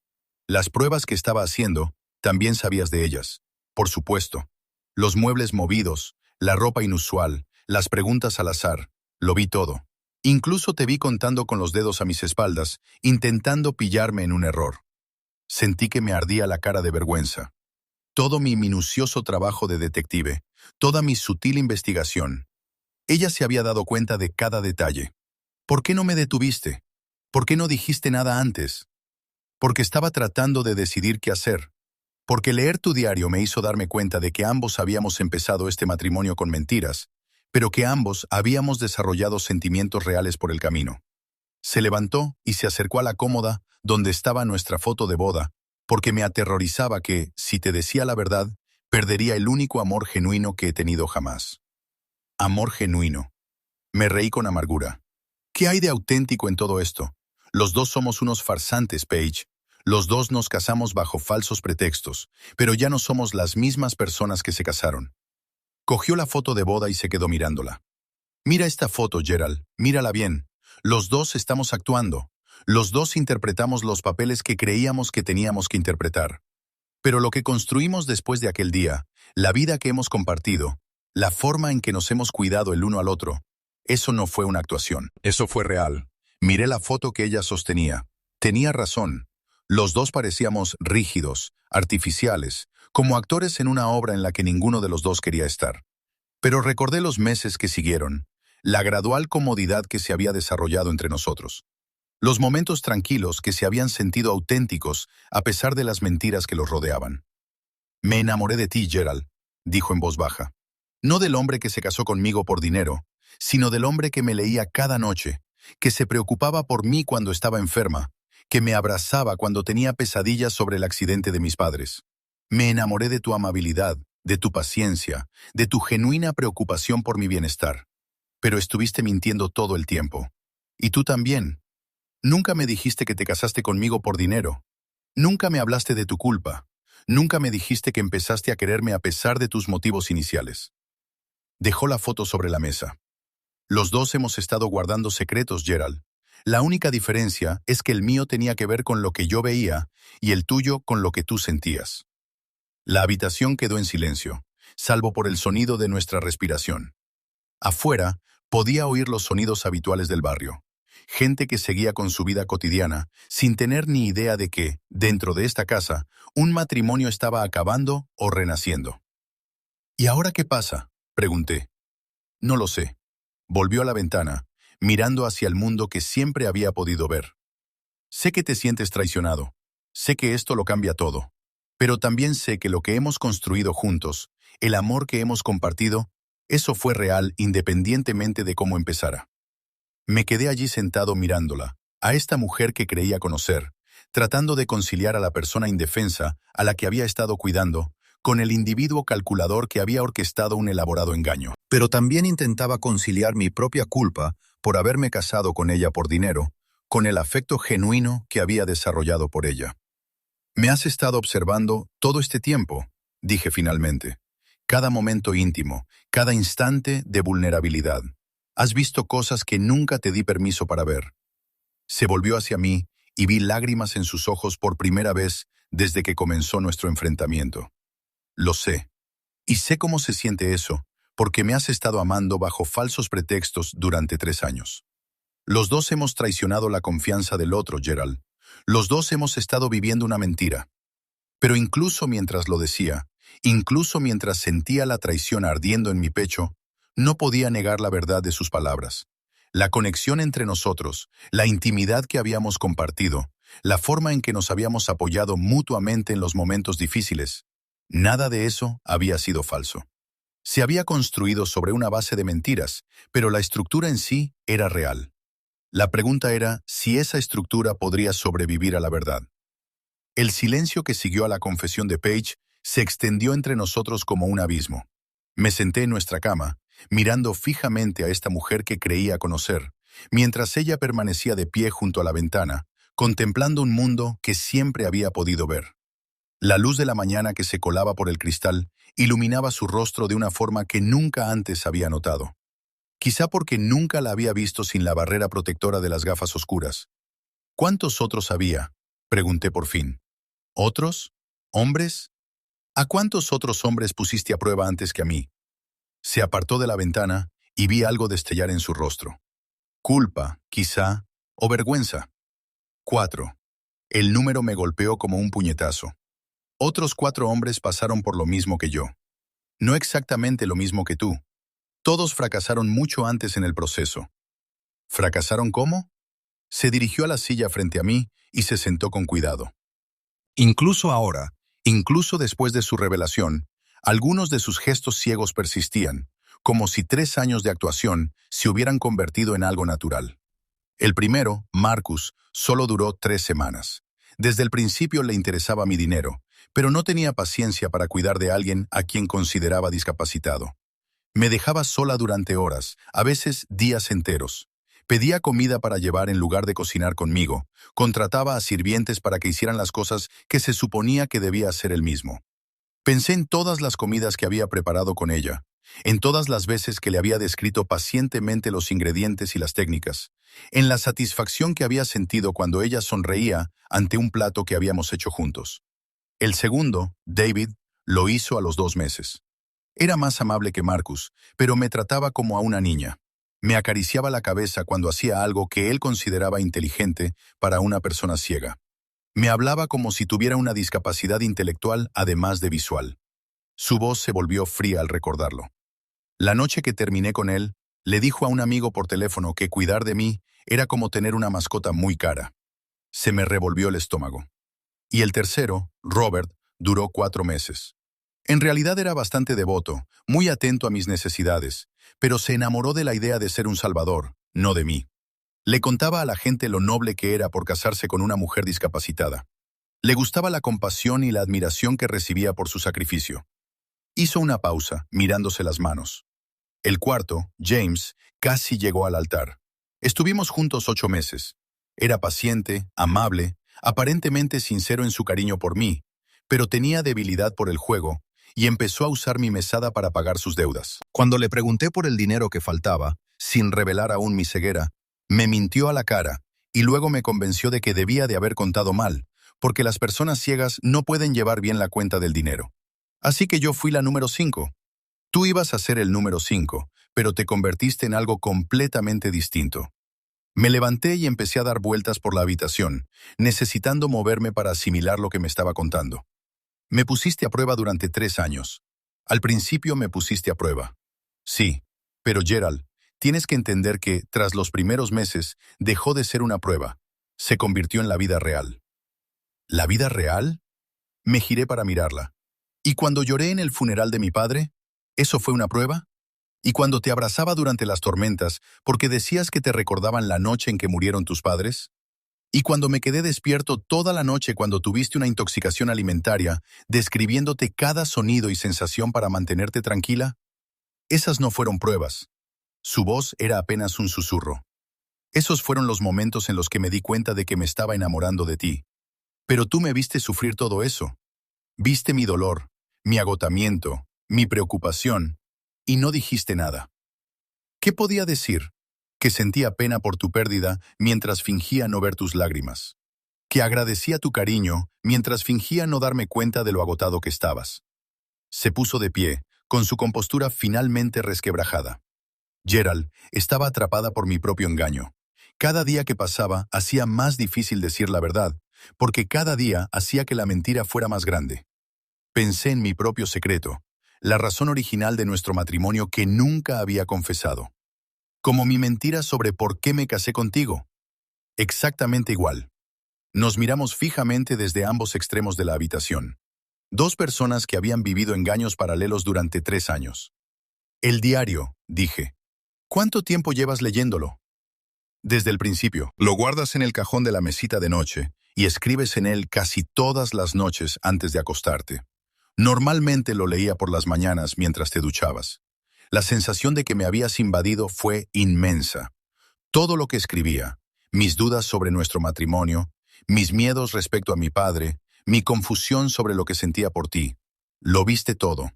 Speaker 1: Las pruebas que estaba haciendo, también sabías de ellas. Por supuesto. Los muebles movidos, la ropa inusual, las preguntas al azar. Lo vi todo. Incluso te vi contando con los dedos a mis espaldas, intentando pillarme en un error. Sentí que me ardía la cara de vergüenza. Todo mi minucioso trabajo de detective, toda mi sutil investigación. Ella se había dado cuenta de cada detalle. ¿Por qué no me detuviste? ¿Por qué no dijiste nada antes? Porque estaba tratando de decidir qué hacer. Porque leer tu diario me hizo darme cuenta de que ambos habíamos empezado este matrimonio con mentiras, pero que ambos habíamos desarrollado sentimientos reales por el camino. Se levantó y se acercó a la cómoda donde estaba nuestra foto de boda, porque me aterrorizaba que, si te decía la verdad, perdería el único amor genuino que he tenido jamás. Amor genuino. Me reí con amargura. ¿Qué hay de auténtico en todo esto? Los dos somos unos farsantes, Paige. Los dos nos casamos bajo falsos pretextos, pero ya no somos las mismas personas que se casaron. Cogió la foto de boda y se quedó mirándola. Mira esta foto, Gerald. Mírala bien. Los dos estamos actuando. Los dos interpretamos los papeles que creíamos que teníamos que interpretar. Pero lo que construimos después de aquel día, la vida que hemos compartido, la forma en que nos hemos cuidado el uno al otro, eso no fue una actuación. Eso fue real. Miré la foto que ella sostenía. Tenía razón. Los dos parecíamos rígidos, artificiales, como actores en una obra en la que ninguno de los dos quería estar. Pero recordé los meses que siguieron, la gradual comodidad que se había desarrollado entre nosotros. Los momentos tranquilos que se habían sentido auténticos a pesar de las mentiras que los rodeaban. Me enamoré de ti, Gerald, dijo en voz baja. No del hombre que se casó conmigo por dinero, sino del hombre que me leía cada noche, que se preocupaba por mí cuando estaba enferma, que me abrazaba cuando tenía pesadillas sobre el accidente de mis padres. Me enamoré de tu amabilidad, de tu paciencia, de tu genuina preocupación por mi bienestar. Pero estuviste mintiendo todo el tiempo. Y tú también. Nunca me dijiste que te casaste conmigo por dinero. Nunca me hablaste de tu culpa. Nunca me dijiste que empezaste a quererme a pesar de tus motivos iniciales. Dejó la foto sobre la mesa. Los dos hemos estado guardando secretos, Gerald. La única diferencia es que el mío tenía que ver con lo que yo veía y el tuyo con lo que tú sentías. La habitación quedó en silencio, salvo por el sonido de nuestra respiración. Afuera, podía oír los sonidos habituales del barrio. Gente que seguía con su vida cotidiana, sin tener ni idea de que, dentro de esta casa, un matrimonio estaba acabando o renaciendo. ¿Y ahora qué pasa?, pregunté. No lo sé. Volvió a la ventana, mirando hacia el mundo que siempre había podido ver. Sé que te sientes traicionado. Sé que esto lo cambia todo. Pero también sé que lo que hemos construido juntos, el amor que hemos compartido, eso fue real independientemente de cómo empezara. Me quedé allí sentado mirándola, a esta mujer que creía conocer, tratando de conciliar a la persona indefensa a la que había estado cuidando, con el individuo calculador que había orquestado un elaborado engaño. Pero también intentaba conciliar mi propia culpa por haberme casado con ella por dinero, con el afecto genuino que había desarrollado por ella. Me has estado observando todo este tiempo, dije finalmente. Cada momento íntimo, cada instante de vulnerabilidad. Has visto cosas que nunca te di permiso para ver. Se volvió hacia mí y vi lágrimas en sus ojos por primera vez desde que comenzó nuestro enfrentamiento. Lo sé. Y sé cómo se siente eso, porque me has estado amando bajo falsos pretextos durante 3 años. Los dos hemos traicionado la confianza del otro, Gerald. Los dos hemos estado viviendo una mentira. Pero incluso mientras lo decía, incluso mientras sentía la traición ardiendo en mi pecho, no podía negar la verdad de sus palabras. La conexión entre nosotros, la intimidad que habíamos compartido, la forma en que nos habíamos apoyado mutuamente en los momentos difíciles, nada de eso había sido falso. Se había construido sobre una base de mentiras, pero la estructura en sí era real. La pregunta era si esa estructura podría sobrevivir a la verdad. El silencio que siguió a la confesión de Paige se extendió entre nosotros como un abismo. Me senté en nuestra cama, mirando fijamente a esta mujer que creía conocer, mientras ella permanecía de pie junto a la ventana, contemplando un mundo que siempre había podido ver. La luz de la mañana que se colaba por el cristal iluminaba su rostro de una forma que nunca antes había notado. Quizá porque nunca la había visto sin la barrera protectora de las gafas oscuras. ¿Cuántos otros había?, pregunté por fin. ¿Otros? ¿Hombres? ¿A cuántos otros hombres pusiste a prueba antes que a mí? Se apartó de la ventana y vi algo destellar en su rostro. Culpa, quizá, o vergüenza. 4. El número me golpeó como un puñetazo. Otros 4 hombres pasaron por lo mismo que yo. No exactamente lo mismo que tú. Todos fracasaron mucho antes en el proceso. ¿Fracasaron cómo? Se dirigió a la silla frente a mí y se sentó con cuidado. Incluso ahora, incluso después de su revelación, algunos de sus gestos ciegos persistían, como si 3 años de actuación se hubieran convertido en algo natural. El primero, Marcus, solo duró 3 semanas. Desde el principio le interesaba mi dinero, pero no tenía paciencia para cuidar de alguien a quien consideraba discapacitado. Me dejaba sola durante horas, a veces días enteros. Pedía comida para llevar en lugar de cocinar conmigo. Contrataba a sirvientes para que hicieran las cosas que se suponía que debía hacer él mismo. Pensé en todas las comidas que había preparado con ella, en todas las veces que le había descrito pacientemente los ingredientes y las técnicas, en la satisfacción que había sentido cuando ella sonreía ante un plato que habíamos hecho juntos. El segundo, David, lo hizo a los 2 meses. Era más amable que Marcus, pero me trataba como a una niña. Me acariciaba la cabeza cuando hacía algo que él consideraba inteligente para una persona ciega. Me hablaba como si tuviera una discapacidad intelectual además de visual. Su voz se volvió fría al recordarlo. La noche que terminé con él, le dijo a un amigo por teléfono que cuidar de mí era como tener una mascota muy cara. Se me revolvió el estómago. Y el tercero, Robert, duró 4 meses. En realidad era bastante devoto, muy atento a mis necesidades, pero se enamoró de la idea de ser un salvador, no de mí. Le contaba a la gente lo noble que era por casarse con una mujer discapacitada. Le gustaba la compasión y la admiración que recibía por su sacrificio. Hizo una pausa, mirándose las manos. El cuarto, James, casi llegó al altar. Estuvimos juntos 8 meses. Era paciente, amable, aparentemente sincero en su cariño por mí, pero tenía debilidad por el juego y empezó a usar mi mesada para pagar sus deudas. Cuando le pregunté por el dinero que faltaba, sin revelar aún mi ceguera, me mintió a la cara y luego me convenció de que debía de haber contado mal, porque las personas ciegas no pueden llevar bien la cuenta del dinero. Así que yo fui la número 5. Tú ibas a ser el número 5, pero te convertiste en algo completamente distinto. Me levanté y empecé a dar vueltas por la habitación, necesitando moverme para asimilar lo que me estaba contando. Me pusiste a prueba durante 3 años. Al principio me pusiste a prueba. Sí, pero Gerald, tienes que entender que, tras los primeros meses, dejó de ser una prueba. Se convirtió en la vida real. ¿La vida real? Me giré para mirarla. ¿Y cuando lloré en el funeral de mi padre? ¿Eso fue una prueba? ¿Y cuando te abrazaba durante las tormentas porque decías que te recordaban la noche en que murieron tus padres? ¿Y cuando me quedé despierto toda la noche cuando tuviste una intoxicación alimentaria, describiéndote cada sonido y sensación para mantenerte tranquila? Esas no fueron pruebas. Su voz era apenas un susurro. Esos fueron los momentos en los que me di cuenta de que me estaba enamorando de ti. Pero tú me viste sufrir todo eso. Viste mi dolor, mi agotamiento, mi preocupación, y no dijiste nada. ¿Qué podía decir? Que sentía pena por tu pérdida mientras fingía no ver tus lágrimas. Que agradecía tu cariño mientras fingía no darme cuenta de lo agotado que estabas. Se puso de pie, con su compostura finalmente resquebrajada. Gerald estaba atrapada por mi propio engaño. Cada día que pasaba hacía más difícil decir la verdad, porque cada día hacía que la mentira fuera más grande. Pensé en mi propio secreto, la razón original de nuestro matrimonio que nunca había confesado. Como mi mentira sobre por qué me casé contigo. Exactamente igual. Nos miramos fijamente desde ambos extremos de la habitación. Dos personas que habían vivido engaños paralelos durante 3 años. El diario, dije. ¿Cuánto tiempo llevas leyéndolo? Desde el principio. Lo guardas en el cajón de la mesita de noche y escribes en él casi todas las noches antes de acostarte. Normalmente lo leía por las mañanas mientras te duchabas. La sensación de que me habías invadido fue inmensa. Todo lo que escribía, mis dudas sobre nuestro matrimonio, mis miedos respecto a mi padre, mi confusión sobre lo que sentía por ti. Lo viste todo.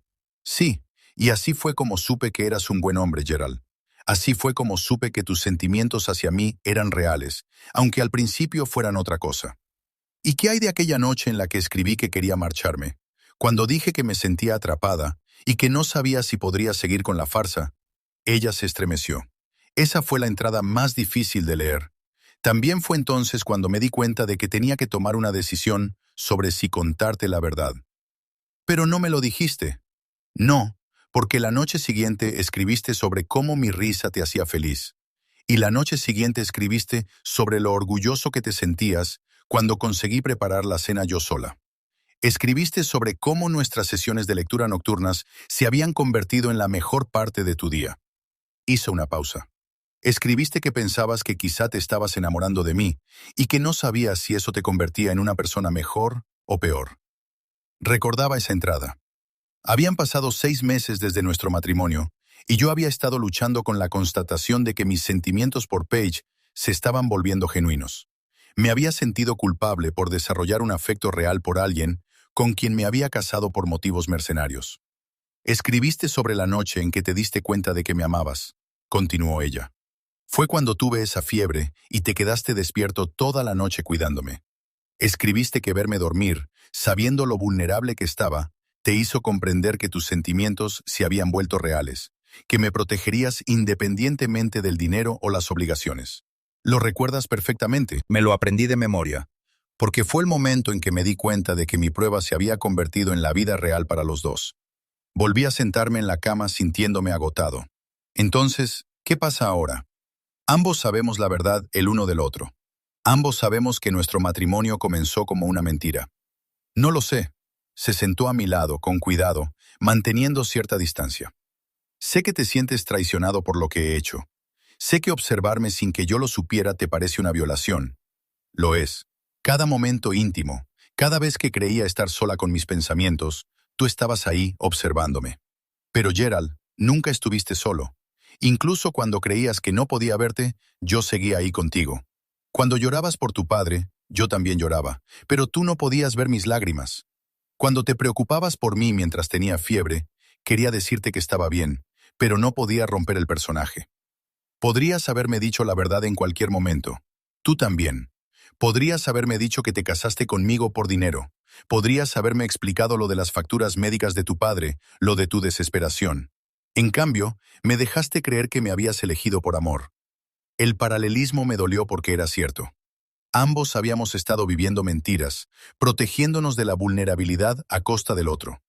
Speaker 1: Sí, y así fue como supe que eras un buen hombre, Gerald. Así fue como supe que tus sentimientos hacia mí eran reales, aunque al principio fueran otra cosa. ¿Y qué hay de aquella noche en la que escribí que quería marcharme? Cuando dije que me sentía atrapada y que no sabía si podría seguir con la farsa, ella se estremeció. Esa fue la entrada más difícil de leer. También fue entonces cuando me di cuenta de que tenía que tomar una decisión sobre si contarte la verdad. Pero no me lo dijiste. No, porque la noche siguiente escribiste sobre cómo mi risa te hacía feliz. Y la noche siguiente escribiste sobre lo orgulloso que te sentías cuando conseguí preparar la cena yo sola. Escribiste sobre cómo nuestras sesiones de lectura nocturnas se habían convertido en la mejor parte de tu día. Hizo una pausa. Escribiste que pensabas que quizá te estabas enamorando de mí y que no sabías si eso te convertía en una persona mejor o peor. Recordaba esa entrada. Habían pasado 6 meses desde nuestro matrimonio y yo había estado luchando con la constatación de que mis sentimientos por Paige se estaban volviendo genuinos. Me había sentido culpable por desarrollar un afecto real por alguien con quien me había casado por motivos mercenarios. Escribiste sobre la noche en que te diste cuenta de que me amabas, continuó ella. Fue cuando tuve esa fiebre y te quedaste despierto toda la noche cuidándome. Escribiste que verme dormir, sabiendo lo vulnerable que estaba, te hizo comprender que tus sentimientos se habían vuelto reales, que me protegerías independientemente del dinero o las obligaciones. Lo recuerdas perfectamente. Me lo aprendí de memoria, porque fue el momento en que me di cuenta de que mi prueba se había convertido en la vida real para los dos. Volví a sentarme en la cama sintiéndome agotado. Entonces, ¿qué pasa ahora? Ambos sabemos la verdad el uno del otro. Ambos sabemos que nuestro matrimonio comenzó como una mentira. No lo sé. Se sentó a mi lado, con cuidado, manteniendo cierta distancia. Sé que te sientes traicionado por lo que he hecho. Sé que observarme sin que yo lo supiera te parece una violación. Lo es. Cada momento íntimo, cada vez que creía estar sola con mis pensamientos, tú estabas ahí observándome. Pero Gerald, nunca estuviste solo. Incluso cuando creías que no podía verte, yo seguía ahí contigo. Cuando llorabas por tu padre, yo también lloraba, pero tú no podías ver mis lágrimas. Cuando te preocupabas por mí mientras tenía fiebre, quería decirte que estaba bien, pero no podía romper el personaje. Podrías haberme dicho la verdad en cualquier momento. Tú también. Podrías haberme dicho que te casaste conmigo por dinero. Podrías haberme explicado lo de las facturas médicas de tu padre, lo de tu desesperación. En cambio, me dejaste creer que me habías elegido por amor. El paralelismo me dolió porque era cierto. Ambos habíamos estado viviendo mentiras, protegiéndonos de la vulnerabilidad a costa del otro.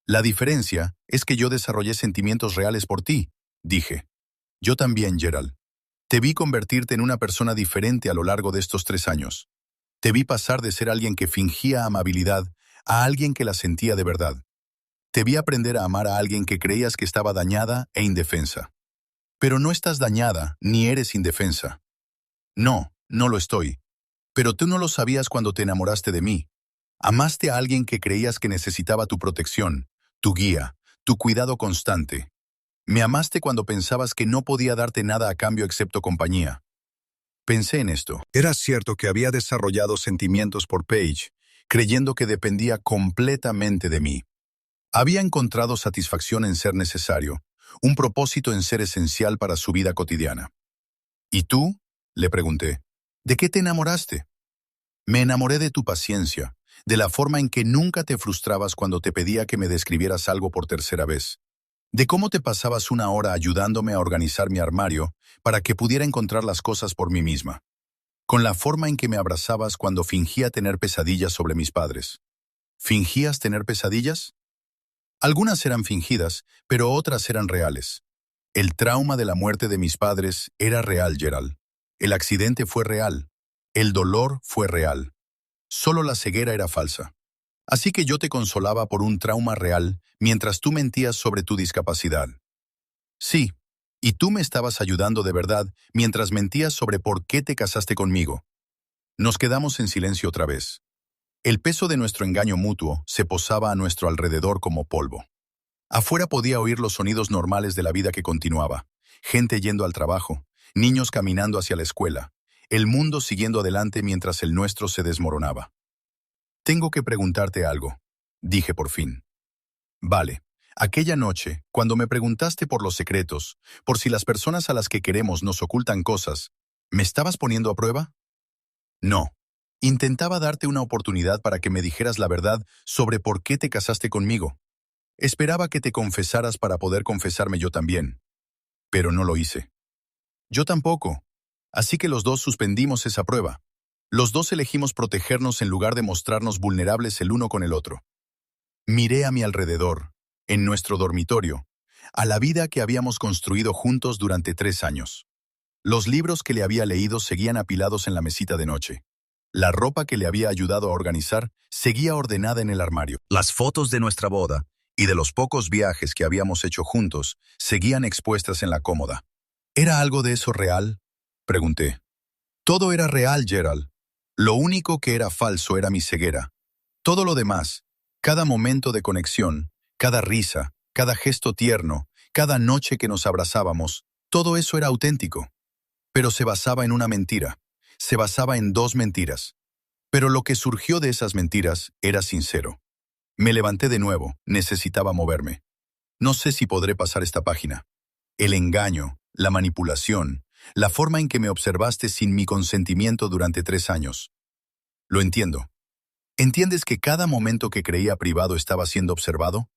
Speaker 1: La diferencia es que yo desarrollé sentimientos reales por ti, dije. Yo también, Gerald. Te vi convertirte en una persona diferente a lo largo de estos 3 años. Te vi pasar de ser alguien que fingía amabilidad a alguien que la sentía de verdad. Te vi aprender a amar a alguien que creías que estaba dañada e indefensa. Pero no estás dañada ni eres indefensa. No, no lo estoy. Pero tú no lo sabías cuando te enamoraste de mí. Amaste a alguien que creías que necesitaba tu protección, tu guía, tu cuidado constante. Me amaste cuando pensabas que no podía darte nada a cambio excepto compañía. Pensé en esto. Era cierto que había desarrollado sentimientos por Paige, creyendo que dependía completamente de mí. Había encontrado satisfacción en ser necesario, un propósito en ser esencial para su vida cotidiana. ¿Y tú? Le pregunté. ¿De qué te enamoraste? Me enamoré de tu paciencia, de la forma en que nunca te frustrabas cuando te pedía que me describieras algo por tercera vez. de cómo te pasabas una hora ayudándome a organizar mi armario para que pudiera encontrar las cosas por mí misma, con la forma en que me abrazabas cuando fingía tener pesadillas sobre mis padres. ¿Fingías tener pesadillas? Algunas eran fingidas, pero otras eran reales. El trauma de la muerte de mis padres era real, Gerald. El accidente fue real. El dolor fue real. Solo la ceguera era falsa. Así que yo te consolaba por un trauma real mientras tú mentías sobre tu discapacidad. Sí, y tú me estabas ayudando de verdad mientras mentías sobre por qué te casaste conmigo. Nos quedamos en silencio otra vez. El peso de nuestro engaño mutuo se posaba a nuestro alrededor como polvo. Afuera podía oír los sonidos normales de la vida que continuaba. Gente yendo al trabajo, niños caminando hacia la escuela, el mundo siguiendo adelante mientras el nuestro se desmoronaba. Tengo que preguntarte algo, dije por fin. Vale, aquella noche, cuando me preguntaste por los secretos, por si las personas a las que queremos nos ocultan cosas, ¿me estabas poniendo a prueba? No. Intentaba darte una oportunidad para que me dijeras la verdad sobre por qué te casaste conmigo. Esperaba que te confesaras para poder confesarme yo también. Pero no lo hice. Yo tampoco. Así que los dos suspendimos esa prueba. Los dos elegimos protegernos en lugar de mostrarnos vulnerables el uno con el otro. Miré a mi alrededor, en nuestro dormitorio, a la vida que habíamos construido juntos durante 3 años. Los libros que le había leído seguían apilados en la mesita de noche. La ropa que le había ayudado a organizar seguía ordenada en el armario. Las fotos de nuestra boda y de los pocos viajes que habíamos hecho juntos seguían expuestas en la cómoda. ¿Era algo de eso real?, pregunté. Todo era real, Gerald. Lo único que era falso era mi ceguera. Todo lo demás, cada momento de conexión, cada risa, cada gesto tierno, cada noche que nos abrazábamos, todo eso era auténtico. Pero se basaba en una mentira. Se basaba en 2 mentiras. Pero lo que surgió de esas mentiras era sincero. Me levanté de nuevo, necesitaba moverme. No sé si podré pasar esta página. El engaño, la manipulación, la forma en que me observaste sin mi consentimiento durante 3 años. Lo entiendo. ¿Entiendes que cada momento que creía privado estaba siendo observado?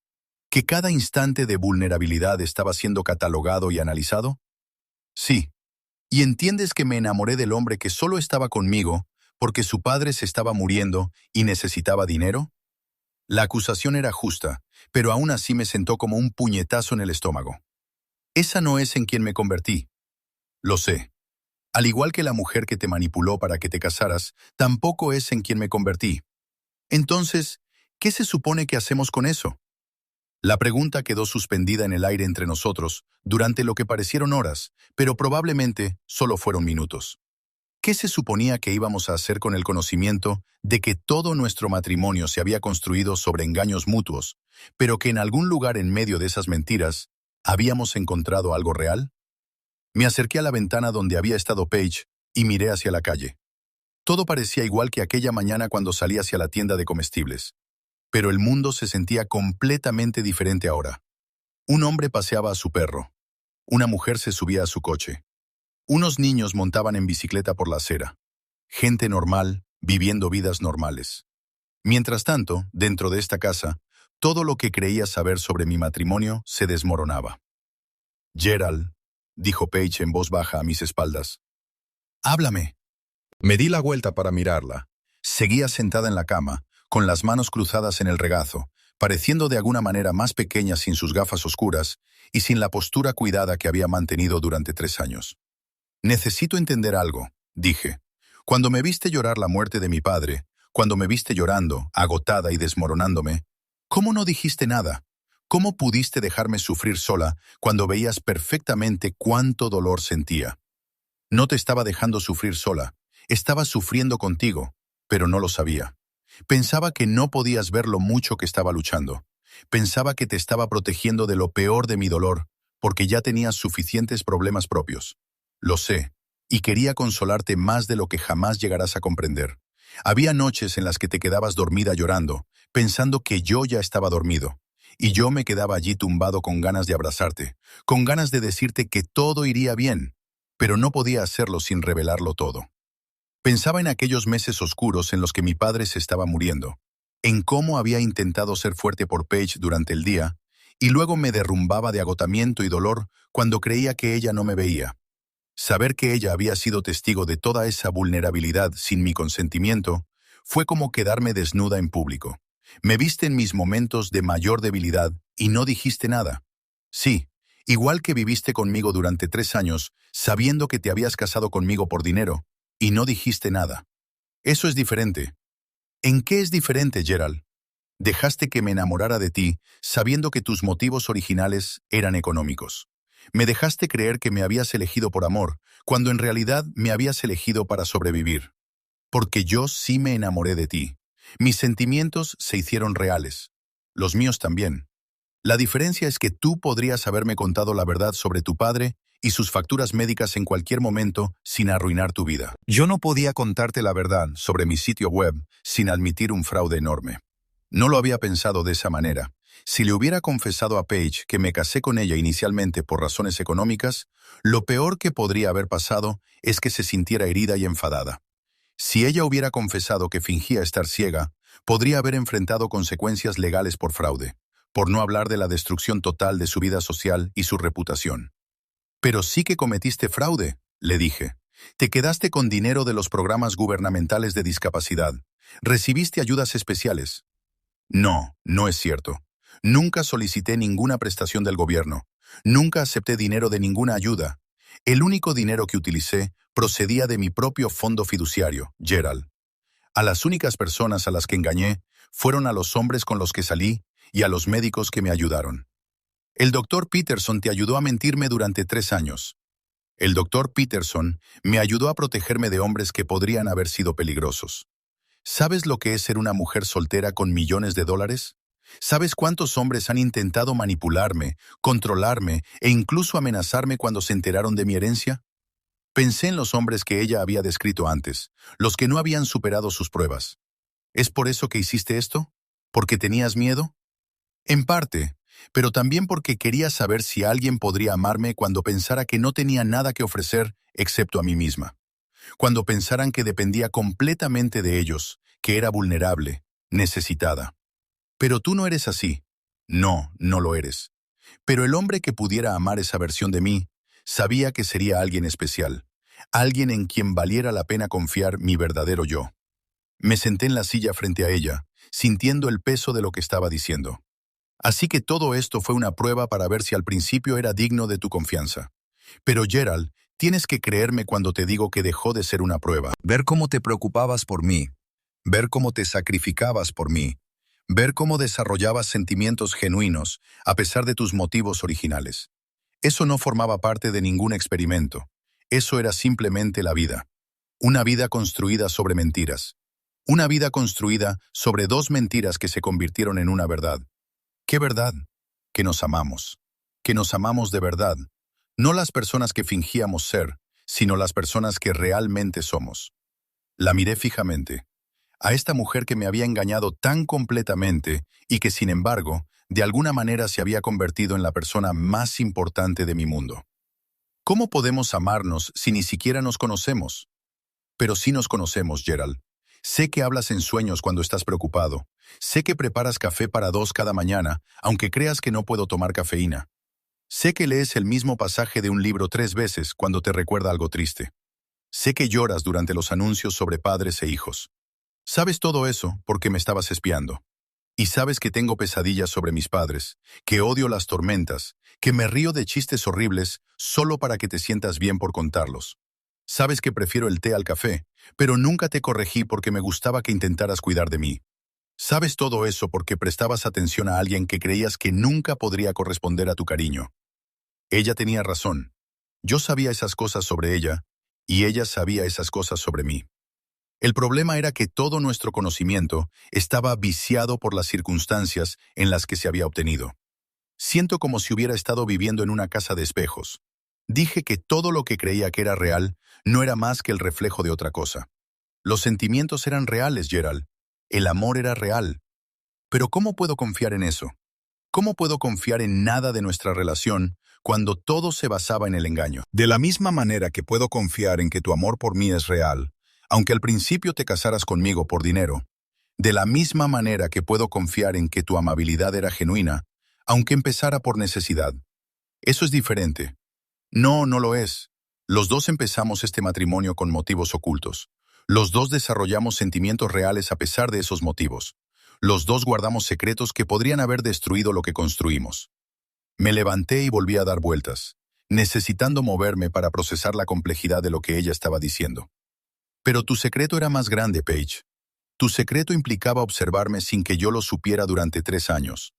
Speaker 1: ¿Que cada instante de vulnerabilidad estaba siendo catalogado y analizado? Sí. ¿Y entiendes que me enamoré del hombre que solo estaba conmigo porque su padre se estaba muriendo y necesitaba dinero? La acusación era justa, pero aún así me sentó como un puñetazo en el estómago. Esa no es en quien me convertí. Lo sé. Al igual que la mujer que te manipuló para que te casaras, tampoco es en quien me convertí. Entonces, ¿qué se supone que hacemos con eso? La pregunta quedó suspendida en el aire entre nosotros durante lo que parecieron horas, pero probablemente solo fueron minutos. ¿Qué se suponía que íbamos a hacer con el conocimiento de que todo nuestro matrimonio se había construido sobre engaños mutuos, pero que en algún lugar en medio de esas mentiras habíamos encontrado algo real? Me acerqué a la ventana donde había estado Paige y miré hacia la calle. Todo parecía igual que aquella mañana cuando salí hacia la tienda de comestibles. Pero el mundo se sentía completamente diferente ahora. Un hombre paseaba a su perro. Una mujer se subía a su coche. Unos niños montaban en bicicleta por la acera. Gente normal, viviendo vidas normales. Mientras tanto, dentro de esta casa, todo lo que creía saber sobre mi matrimonio se desmoronaba. Gerald, dijo Paige en voz baja a mis espaldas. Háblame. Me di la vuelta para mirarla. Seguía sentada en la cama, con las manos cruzadas en el regazo, pareciendo de alguna manera más pequeña sin sus gafas oscuras y sin la postura cuidada que había mantenido durante 3 años. Necesito entender algo, dije. Cuando me viste llorar la muerte de mi padre, cuando me viste llorando, agotada y desmoronándome, ¿cómo no dijiste nada? ¿Cómo pudiste dejarme sufrir sola cuando veías perfectamente cuánto dolor sentía? No te estaba dejando sufrir sola, estaba sufriendo contigo, pero no lo sabía. Pensaba que no podías ver lo mucho que estaba luchando. Pensaba que te estaba protegiendo de lo peor de mi dolor, porque ya tenías suficientes problemas propios. Lo sé, y quería consolarte más de lo que jamás llegarás a comprender. Había noches en las que te quedabas dormida llorando, pensando que yo ya estaba dormido, y yo me quedaba allí tumbado con ganas de abrazarte, con ganas de decirte que todo iría bien, pero no podía hacerlo sin revelarlo todo. Pensaba en aquellos meses oscuros en los que mi padre se estaba muriendo, en cómo había intentado ser fuerte por Paige durante el día y luego me derrumbaba de agotamiento y dolor cuando creía que ella no me veía. Saber que ella había sido testigo de toda esa vulnerabilidad sin mi consentimiento fue como quedarme desnuda en público. Me viste en mis momentos de mayor debilidad y no dijiste nada. Sí, igual que viviste conmigo durante 3 años, sabiendo que te habías casado conmigo por dinero, y no dijiste nada. Eso es diferente. ¿En qué es diferente, Gerald? Dejaste que me enamorara de ti, sabiendo que tus motivos originales eran económicos. Me dejaste creer que me habías elegido por amor, cuando en realidad me habías elegido para sobrevivir. Porque yo sí me enamoré de ti. Mis sentimientos se hicieron reales. Los míos también. La diferencia es que tú podrías haberme contado la verdad sobre tu padre y sus facturas médicas en cualquier momento sin arruinar tu vida. Yo no podía contarte la verdad sobre mi sitio web sin admitir un fraude enorme. No lo había pensado de esa manera. Si le hubiera confesado a Paige que me casé con ella inicialmente por razones económicas, lo peor que podría haber pasado es que se sintiera herida y enfadada. Si ella hubiera confesado que fingía estar ciega, podría haber enfrentado consecuencias legales por fraude, por no hablar de la destrucción total de su vida social y su reputación. Pero sí que cometiste fraude, le dije. Te quedaste con dinero de los programas gubernamentales de discapacidad. Recibiste ayudas especiales. No, no es cierto. Nunca solicité ninguna prestación del gobierno. Nunca acepté dinero de ninguna ayuda. El único dinero que utilicé procedía de mi propio fondo fiduciario, Gerald. A las únicas personas a las que engañé fueron a los hombres con los que salí y a los médicos que me ayudaron. El doctor Peterson te ayudó a mentirme durante 3 años. El doctor Peterson me ayudó a protegerme de hombres que podrían haber sido peligrosos. ¿Sabes lo que es ser una mujer soltera con millones de dólares? ¿Sabes cuántos hombres han intentado manipularme, controlarme e incluso amenazarme cuando se enteraron de mi herencia? Pensé en los hombres que ella había descrito antes, los que no habían superado sus pruebas. ¿Es por eso que hiciste esto? ¿Porque tenías miedo? En parte, pero también porque quería saber si alguien podría amarme cuando pensara que no tenía nada que ofrecer excepto a mí misma. Cuando pensaran que dependía completamente de ellos, que era vulnerable, necesitada. Pero tú no eres así. No, no lo eres. Pero el hombre que pudiera amar esa versión de mí, sabía que sería alguien especial, alguien en quien valiera la pena confiar mi verdadero yo. Me senté en la silla frente a ella, sintiendo el peso de lo que estaba diciendo. Así que todo esto fue una prueba para ver si al principio era digno de tu confianza. Pero Gerald, tienes que creerme cuando te digo que dejó de ser una prueba. Ver cómo te preocupabas por mí, ver cómo te sacrificabas por mí, ver cómo desarrollabas sentimientos genuinos a pesar de tus motivos originales. Eso no formaba parte de ningún experimento. Eso era simplemente la vida. Una vida construida sobre mentiras. Una vida construida sobre 2 mentiras que se convirtieron en una verdad. ¿Qué verdad? Que nos amamos. Que nos amamos de verdad. No las personas que fingíamos ser, sino las personas que realmente somos. La miré fijamente. A esta mujer que me había engañado tan completamente y que, sin embargo, de alguna manera se había convertido en la persona más importante de mi mundo. ¿Cómo podemos amarnos si ni siquiera nos conocemos? Pero sí nos conocemos, Gerald. Sé que hablas en sueños cuando estás preocupado. Sé que preparas café para 2 cada mañana, aunque creas que no puedo tomar cafeína. Sé que lees el mismo pasaje de un libro 3 veces cuando te recuerda algo triste. Sé que lloras durante los anuncios sobre padres e hijos. Sabes todo eso porque me estabas espiando. Y sabes que tengo pesadillas sobre mis padres, que odio las tormentas, que me río de chistes horribles solo para que te sientas bien por contarlos. Sabes que prefiero el té al café, pero nunca te corregí porque me gustaba que intentaras cuidar de mí. Sabes todo eso porque prestabas atención a alguien que creías que nunca podría corresponder a tu cariño. Ella tenía razón. Yo sabía esas cosas sobre ella, y ella sabía esas cosas sobre mí. El problema era que todo nuestro conocimiento estaba viciado por las circunstancias en las que se había obtenido. Siento como si hubiera estado viviendo en una casa de espejos. Dije que todo lo que creía que era real no era más que el reflejo de otra cosa. Los sentimientos eran reales, Gerald. El amor era real. Pero ¿cómo puedo confiar en eso? ¿Cómo puedo confiar en nada de nuestra relación cuando todo se basaba en el engaño? De la misma manera que puedo confiar en que tu amor por mí es real, aunque al principio te casaras conmigo por dinero, de la misma manera que puedo confiar en que tu amabilidad era genuina, aunque empezara por necesidad. Eso es diferente. No, no lo es. Los dos empezamos este matrimonio con motivos ocultos. Los dos desarrollamos sentimientos reales a pesar de esos motivos. Los dos guardamos secretos que podrían haber destruido lo que construimos. Me levanté y volví a dar vueltas, necesitando moverme para procesar la complejidad de lo que ella estaba diciendo. Pero tu secreto era más grande, Paige. Tu secreto implicaba observarme sin que yo lo supiera durante 3 años.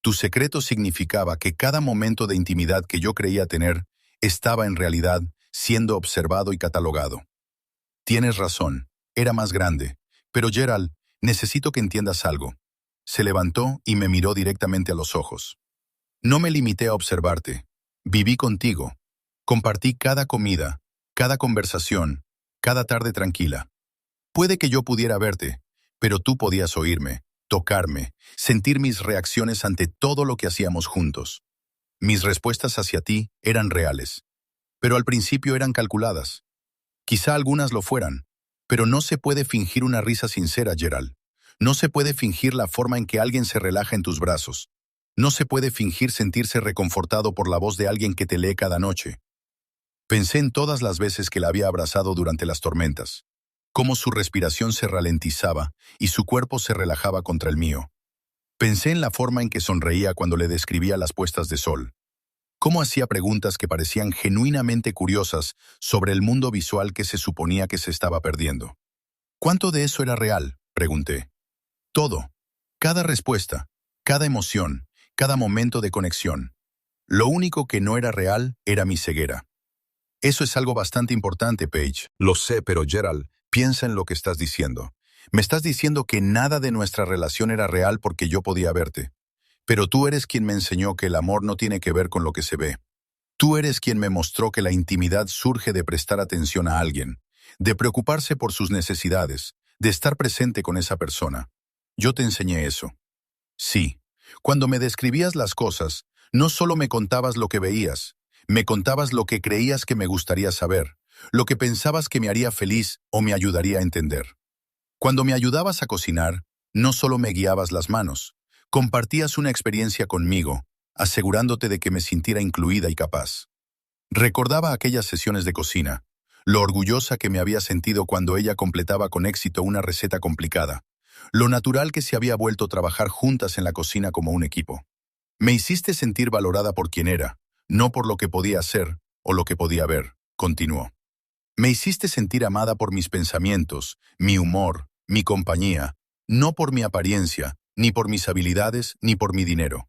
Speaker 1: Tu secreto significaba que cada momento de intimidad que yo creía tener estaba en realidad siendo observado y catalogado. Tienes razón, era más grande. Pero Gerald, necesito que entiendas algo. Se levantó y me miró directamente a los ojos. No me limité a observarte. Viví contigo. Compartí cada comida, cada conversación, cada tarde tranquila. Puede que yo pudiera verte, pero tú podías oírme, tocarme, sentir mis reacciones ante todo lo que hacíamos juntos. Mis respuestas hacia ti eran reales, pero al principio eran calculadas. Quizá algunas lo fueran, pero no se puede fingir una risa sincera, Gerald. No se puede fingir la forma en que alguien se relaja en tus brazos. No se puede fingir sentirse reconfortado por la voz de alguien que te lee cada noche. Pensé en todas las veces que la había abrazado durante las tormentas, cómo su respiración se ralentizaba y su cuerpo se relajaba contra el mío. Pensé en la forma en que sonreía cuando le describía las puestas de sol, cómo hacía preguntas que parecían genuinamente curiosas sobre el mundo visual que se suponía que se estaba perdiendo. ¿Cuánto de eso era real?, pregunté. Todo. Cada respuesta, cada emoción, cada momento de conexión. Lo único que no era real era mi ceguera. Eso es algo bastante importante, Paige. Lo sé, pero Gerald, piensa en lo que estás diciendo. Me estás diciendo que nada de nuestra relación era real porque yo podía verte. Pero tú eres quien me enseñó que el amor no tiene que ver con lo que se ve. Tú eres quien me mostró que la intimidad surge de prestar atención a alguien, de preocuparse por sus necesidades, de estar presente con esa persona. Yo te enseñé eso. Sí, cuando me describías las cosas, no solo me contabas lo que veías, me contabas lo que creías que me gustaría saber, lo que pensabas que me haría feliz o me ayudaría a entender. Cuando me ayudabas a cocinar, no solo me guiabas las manos, compartías una experiencia conmigo, asegurándote de que me sintiera incluida y capaz. Recordaba aquellas sesiones de cocina, lo orgullosa que me había sentido cuando ella completaba con éxito una receta complicada, lo natural que se había vuelto trabajar juntas en la cocina como un equipo. Me hiciste sentir valorada por quien era, no por lo que podía hacer o lo que podía ver, continuó. Me hiciste sentir amada por mis pensamientos, mi humor, mi compañía, no por mi apariencia, ni por mis habilidades, ni por mi dinero.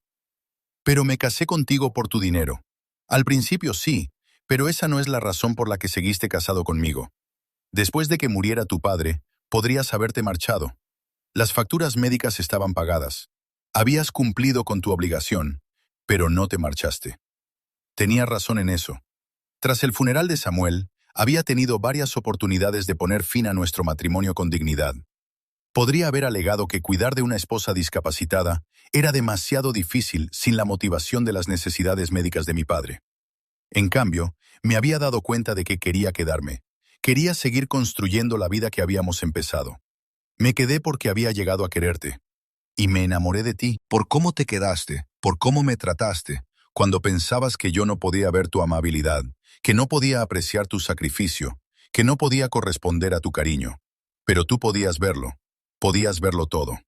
Speaker 1: Pero me casé contigo por tu dinero. Al principio sí, pero esa no es la razón por la que seguiste casado conmigo. Después de que muriera tu padre, podrías haberte marchado. Las facturas médicas estaban pagadas. Habías cumplido con tu obligación, pero no te marchaste. Tenía razón en eso. Tras el funeral de Samuel, había tenido varias oportunidades de poner fin a nuestro matrimonio con dignidad. Podría haber alegado que cuidar de una esposa discapacitada era demasiado difícil sin la motivación de las necesidades médicas de mi padre. En cambio, me había dado cuenta de que quería quedarme. Quería seguir construyendo la vida que habíamos empezado. Me quedé porque había llegado a quererte. Y me enamoré de ti, por cómo te quedaste, por cómo me trataste, cuando pensabas que yo no podía ver tu amabilidad, que no podía apreciar tu sacrificio, que no podía corresponder a tu cariño. Pero tú podías verlo todo.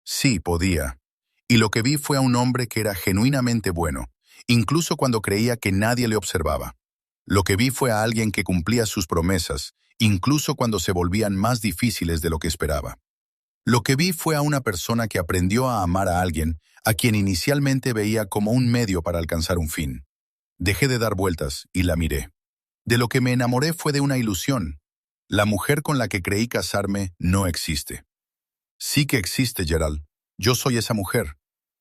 Speaker 1: Sí, podía. Y lo que vi fue a un hombre que era genuinamente bueno, incluso cuando creía que nadie le observaba. Lo que vi fue a alguien que cumplía sus promesas, incluso cuando se volvían más difíciles de lo que esperaba. Lo que vi fue a una persona que aprendió a amar a alguien a quien inicialmente veía como un medio para alcanzar un fin. Dejé de dar vueltas y la miré. De lo que me enamoré fue de una ilusión. La mujer con la que creí casarme no existe. Sí que existe, Gerald. Yo soy esa mujer.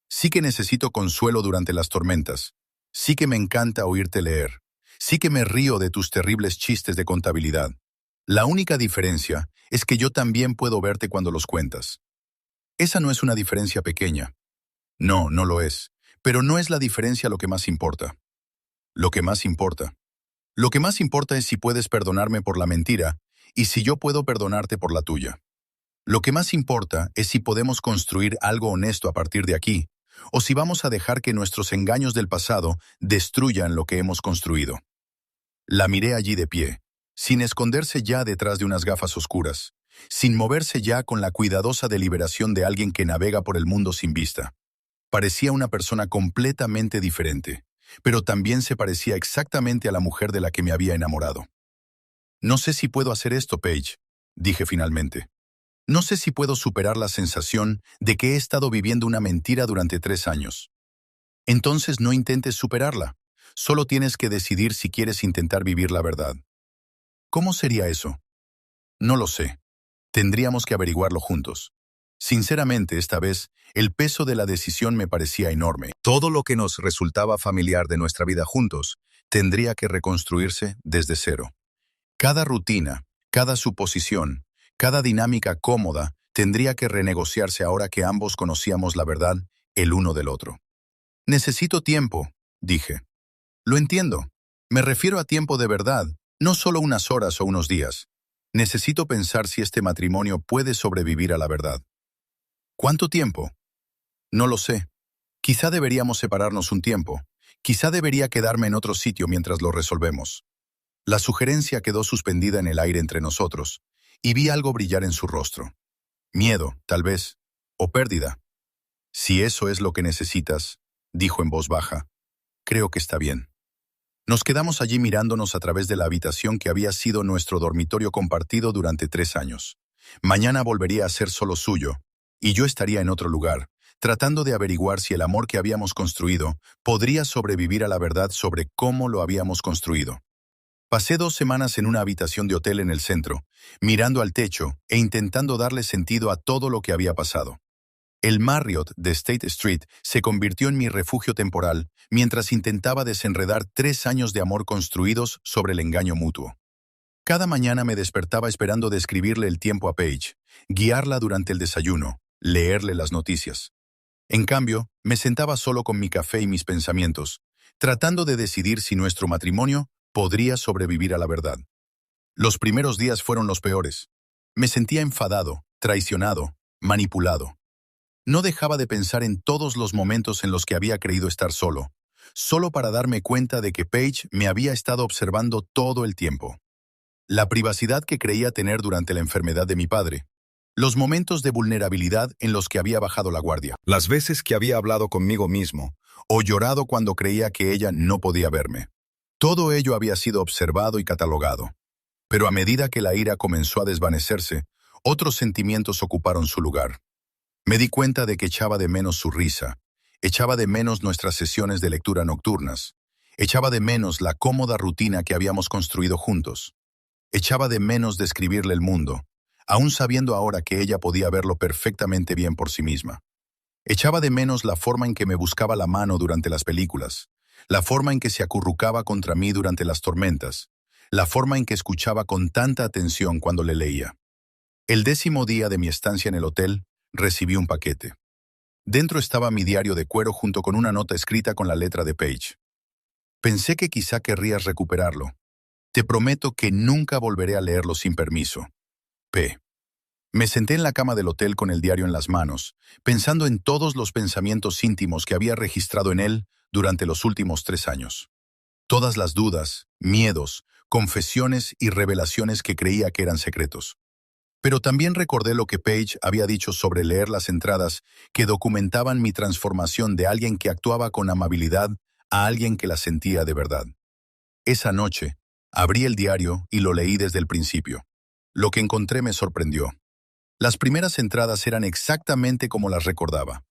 Speaker 1: Sí que necesito consuelo durante las tormentas. Sí que me encanta oírte leer. Sí que me río de tus terribles chistes de contabilidad. La única diferencia es que yo también puedo verte cuando los cuentas. Esa no es una diferencia pequeña. No, no lo es. Pero no es la diferencia lo que más importa. Lo que más importa. Lo que más importa es si puedes perdonarme por la mentira y si yo puedo perdonarte por la tuya. Lo que más importa es si podemos construir algo honesto a partir de aquí, o si vamos a dejar que nuestros engaños del pasado destruyan lo que hemos construido. La miré allí de pie, sin esconderse ya detrás de unas gafas oscuras, sin moverse ya con la cuidadosa deliberación de alguien que navega por el mundo sin vista. Parecía una persona completamente diferente, pero también se parecía exactamente a la mujer de la que me había enamorado. No sé si puedo hacer esto, Paige, dije finalmente. No sé si puedo superar la sensación de que he estado viviendo una mentira durante 3 años. Entonces no intentes superarla. Solo tienes que decidir si quieres intentar vivir la verdad. ¿Cómo sería eso? No lo sé. Tendríamos que averiguarlo juntos. Sinceramente, esta vez, el peso de la decisión me parecía enorme. Todo lo que nos resultaba familiar de nuestra vida juntos tendría que reconstruirse desde cero. Cada rutina, cada suposición, cada dinámica cómoda tendría que renegociarse ahora que ambos conocíamos la verdad el uno del otro. Necesito tiempo, dije. Lo entiendo. Me refiero a tiempo de verdad, no solo unas horas o unos días. Necesito pensar si este matrimonio puede sobrevivir a la verdad. ¿Cuánto tiempo? No lo sé. Quizá deberíamos separarnos un tiempo. Quizá debería quedarme en otro sitio mientras lo resolvemos. La sugerencia quedó suspendida en el aire entre nosotros, y vi algo brillar en su rostro. Miedo, tal vez, o pérdida. Si eso es lo que necesitas, dijo en voz baja, creo que está bien. Nos quedamos allí mirándonos a través de la habitación que había sido nuestro dormitorio compartido durante 3 años. Mañana volvería a ser solo suyo, y yo estaría en otro lugar, tratando de averiguar si el amor que habíamos construido podría sobrevivir a la verdad sobre cómo lo habíamos construido. Pasé 2 semanas en una habitación de hotel en el centro, mirando al techo e intentando darle sentido a todo lo que había pasado. El Marriott de State Street se convirtió en mi refugio temporal mientras intentaba desenredar 3 años de amor construidos sobre el engaño mutuo. Cada mañana me despertaba esperando describirle el tiempo a Paige, guiarla durante el desayuno, leerle las noticias. En cambio, me sentaba solo con mi café y mis pensamientos, tratando de decidir si nuestro matrimonio podría sobrevivir a la verdad. Los primeros días fueron los peores. Me sentía enfadado, traicionado, manipulado. No dejaba de pensar en todos los momentos en los que había creído estar solo para darme cuenta de que Paige me había estado observando todo el tiempo. La privacidad que creía tener durante la enfermedad de mi padre, los momentos de vulnerabilidad en los que había bajado la guardia, las veces que había hablado conmigo mismo, o llorado cuando creía que ella no podía verme. Todo ello había sido observado y catalogado. Pero a medida que la ira comenzó a desvanecerse, otros sentimientos ocuparon su lugar. Me di cuenta de que echaba de menos su risa, echaba de menos nuestras sesiones de lectura nocturnas, echaba de menos la cómoda rutina que habíamos construido juntos, echaba de menos describirle el mundo, aún sabiendo ahora que ella podía verlo perfectamente bien por sí misma. Echaba de menos la forma en que me buscaba la mano durante las películas, la forma en que se acurrucaba contra mí durante las tormentas, la forma en que escuchaba con tanta atención cuando le leía. El 10º día de mi estancia en el hotel, recibí un paquete. Dentro estaba mi diario de cuero junto con una nota escrita con la letra de Paige. Pensé que quizá querrías recuperarlo. Te prometo que nunca volveré a leerlo sin permiso. P. Me senté en la cama del hotel con el diario en las manos, pensando en todos los pensamientos íntimos que había registrado en él durante los últimos 3 años. Todas las dudas, miedos, confesiones y revelaciones que creía que eran secretos. Pero también recordé lo que Paige había dicho sobre leer las entradas que documentaban mi transformación de alguien que actuaba con amabilidad a alguien que la sentía de verdad. Esa noche, abrí el diario y lo leí desde el principio. Lo que encontré me sorprendió. Las primeras entradas eran exactamente como las recordaba.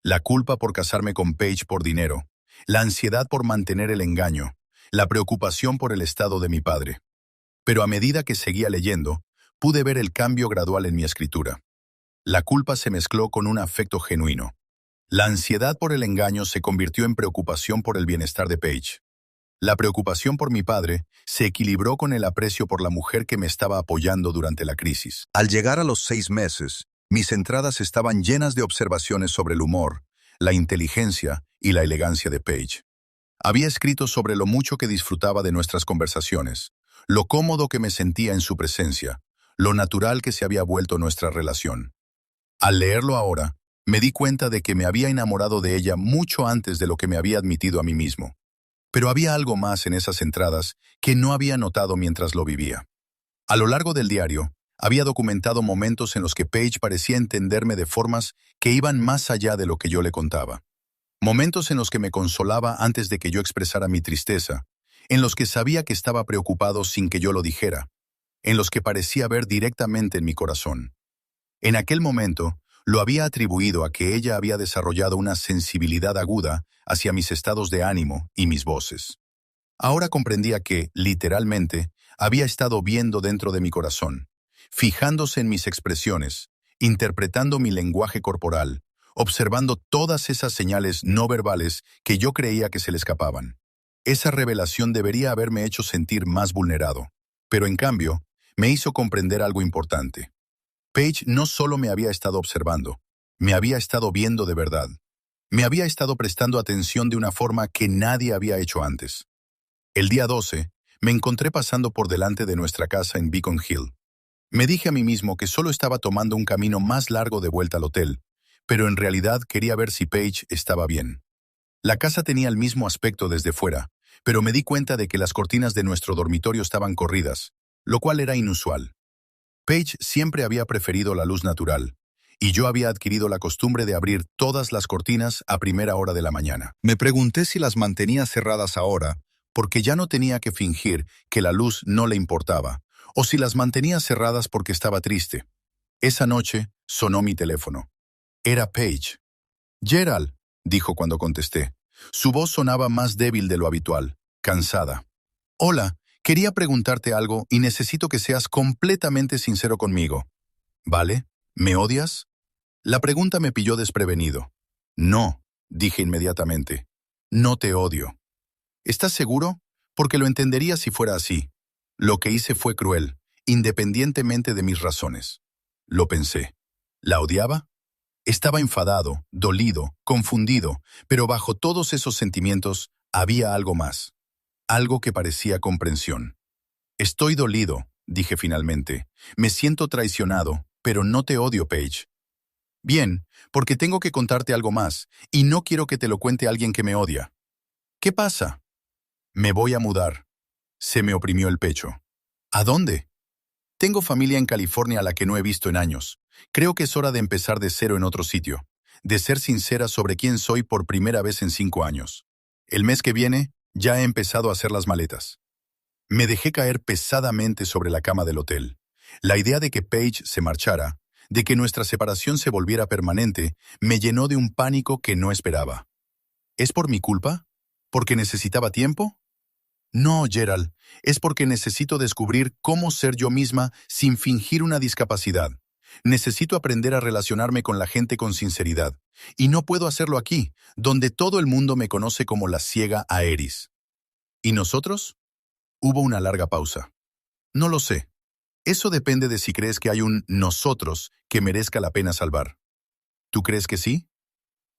Speaker 1: La culpa por casarme con Paige por dinero, la ansiedad por mantener el engaño, la preocupación por el estado de mi padre. Pero a medida que seguía leyendo, pude ver el cambio gradual en mi escritura. La culpa se mezcló con un afecto genuino. La ansiedad por el engaño se convirtió en preocupación por el bienestar de Paige. La preocupación por mi padre se equilibró con el aprecio por la mujer que me estaba apoyando durante la crisis. Al llegar a los 6 meses, mis entradas estaban llenas de observaciones sobre el humor, la inteligencia y la elegancia de Paige. Había escrito sobre lo mucho que disfrutaba de nuestras conversaciones, lo cómodo que me sentía en su presencia, lo natural que se había vuelto nuestra relación. Al leerlo ahora, Me di cuenta de que me había enamorado de ella mucho antes de lo que me había admitido a mí mismo. Pero había algo más en esas entradas que no había notado mientras lo vivía. A lo largo del diario, había documentado momentos en los que Paige parecía entenderme de formas que iban más allá de lo que yo le contaba. Momentos en los que me consolaba antes de que yo expresara mi tristeza, en los que sabía que estaba preocupado sin que yo lo dijera, en los que parecía ver directamente en mi corazón. En aquel momento, lo había atribuido a que ella había desarrollado una sensibilidad aguda hacia mis estados de ánimo y mis voces. Ahora comprendía que, literalmente, había estado viendo dentro de mi corazón, fijándose en mis expresiones, interpretando mi lenguaje corporal, observando todas esas señales no verbales que yo creía que se le escapaban. Esa revelación debería haberme hecho sentir más vulnerado, pero en cambio, me hizo comprender algo importante. Paige no solo me había estado observando, me había estado viendo de verdad. Me había estado prestando atención de una forma que nadie había hecho antes. El día 12, me encontré pasando por delante de nuestra casa en Beacon Hill. Me dije a mí mismo que solo estaba tomando un camino más largo de vuelta al hotel, pero en realidad quería ver si Paige estaba bien. La casa tenía el mismo aspecto desde fuera, pero me di cuenta de que las cortinas de nuestro dormitorio estaban corridas, lo cual era inusual. Paige siempre había preferido la luz natural, y yo había adquirido la costumbre de abrir todas las cortinas a primera hora de la mañana. Me pregunté si las mantenía cerradas ahora, porque ya no tenía que fingir que la luz no le importaba, o si las mantenía cerradas porque estaba triste. Esa noche sonó mi teléfono. Era Paige. «Gerald», dijo cuando contesté. Su voz sonaba más débil de lo habitual, cansada. «Hola, quería preguntarte algo y necesito que seas completamente sincero conmigo». «¿Vale? ¿Me odias?» La pregunta me pilló desprevenido. «No», dije inmediatamente. «No te odio». «¿Estás seguro? Porque lo entendería si fuera así. Lo que hice fue cruel, independientemente de mis razones». Lo pensé. ¿La odiaba? Estaba enfadado, dolido, confundido, pero bajo todos esos sentimientos había algo más. Algo que parecía comprensión. «Estoy dolido», dije finalmente. «Me siento traicionado, pero no te odio, Paige». «Bien, porque tengo que contarte algo más, y no quiero que te lo cuente alguien que me odia». «¿Qué pasa?» «Me voy a mudar». Se me oprimió el pecho. «¿A dónde?» «Tengo familia en California a la que no he visto en años. Creo que es hora de empezar de cero en otro sitio, de ser sincera sobre quién soy por primera vez en 5 años. El mes que viene, ya he empezado a hacer las maletas». Me dejé caer pesadamente sobre la cama del hotel. La idea de que Paige se marchara, de que nuestra separación se volviera permanente, me llenó de un pánico que no esperaba. ¿Es por mi culpa? ¿Porque necesitaba tiempo? No, Gerald, es porque necesito descubrir cómo ser yo misma sin fingir una discapacidad. Necesito aprender a relacionarme con la gente con sinceridad. Y no puedo hacerlo aquí, donde todo el mundo me conoce como la ciega Aeris. ¿Y nosotros? Hubo una larga pausa. No lo sé. Eso depende de si crees que hay un nosotros que merezca la pena salvar. ¿Tú crees que sí?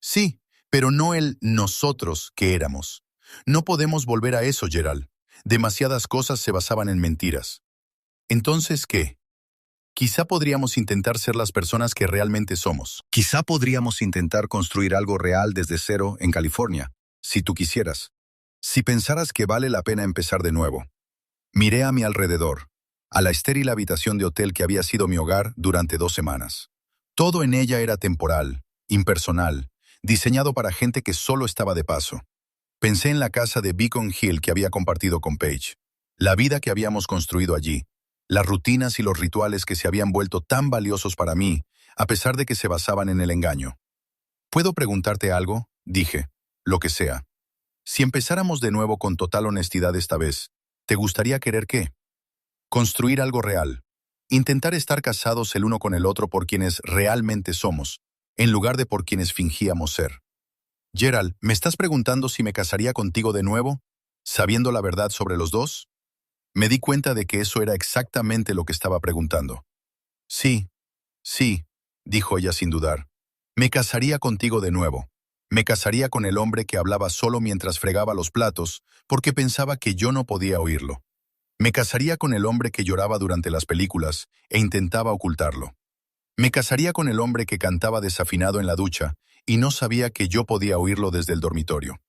Speaker 1: Sí, pero no el nosotros que éramos. No podemos volver a eso, Gerald. Demasiadas cosas se basaban en mentiras. Entonces, ¿qué? Quizá podríamos intentar ser las personas que realmente somos. Quizá podríamos intentar construir algo real desde cero en California, si tú quisieras. Si pensaras que vale la pena empezar de nuevo. Miré a mi alrededor, a la estéril habitación de hotel que había sido mi hogar durante 2 semanas. Todo en ella era temporal, impersonal, diseñado para gente que solo estaba de paso. Pensé en la casa de Beacon Hill que había compartido con Paige, la vida que habíamos construido allí, las rutinas y los rituales que se habían vuelto tan valiosos para mí, a pesar de que se basaban en el engaño. ¿Puedo preguntarte algo?, dije, lo que sea. Si empezáramos de nuevo con total honestidad esta vez, ¿te gustaría querer qué? Construir algo real. Intentar estar casados el uno con el otro por quienes realmente somos, en lugar de por quienes fingíamos ser. Gerald, ¿me estás preguntando si me casaría contigo de nuevo, sabiendo la verdad sobre los dos? Me di cuenta de que eso era exactamente lo que estaba preguntando. Sí, sí, dijo ella sin dudar. Me casaría contigo de nuevo. Me casaría con el hombre que hablaba solo mientras fregaba los platos, porque pensaba que yo no podía oírlo. Me casaría con el hombre que lloraba durante las películas e intentaba ocultarlo. Me casaría con el hombre que cantaba desafinado en la ducha y no sabía que yo podía oírlo desde el dormitorio.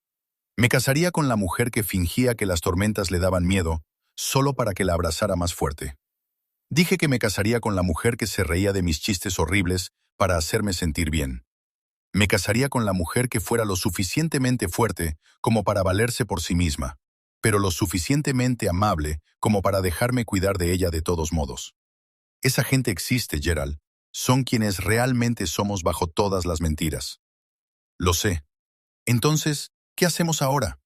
Speaker 1: Me casaría con la mujer que fingía que las tormentas le daban miedo, solo para que la abrazara más fuerte. Dije que me casaría con la mujer que se reía de mis chistes horribles para hacerme sentir bien. Me casaría con la mujer que fuera lo suficientemente fuerte como para valerse por sí misma, pero lo suficientemente amable como para dejarme cuidar de ella de todos modos. Esa gente existe, Gerald. Son quienes realmente somos bajo todas las mentiras. Lo sé. Entonces, ¿qué hacemos ahora?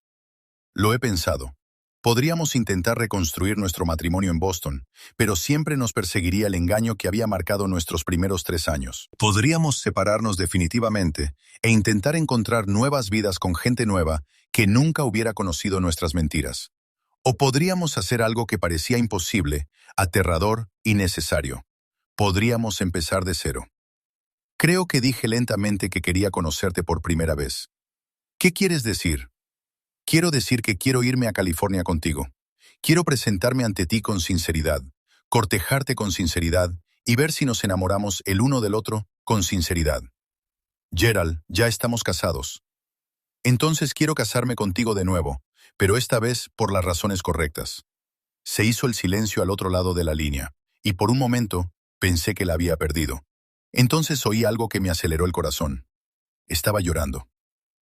Speaker 1: Lo he pensado. Podríamos intentar reconstruir nuestro matrimonio en Boston, pero siempre nos perseguiría el engaño que había marcado nuestros primeros 3 años. Podríamos separarnos definitivamente e intentar encontrar nuevas vidas con gente nueva que nunca hubiera conocido nuestras mentiras. O podríamos hacer algo que parecía imposible, aterrador y necesario. Podríamos empezar de cero. Creo que dije lentamente que quería conocerte por primera vez. ¿Qué quieres decir? Quiero decir que quiero irme a California contigo. Quiero presentarme ante ti con sinceridad, cortejarte con sinceridad y ver si nos enamoramos el uno del otro con sinceridad. Gerald, ya estamos casados. Entonces quiero casarme contigo de nuevo, pero esta vez por las razones correctas. Se hizo el silencio al otro lado de la línea, y por un momento pensé que la había perdido. Entonces oí algo que me aceleró el corazón. Estaba llorando.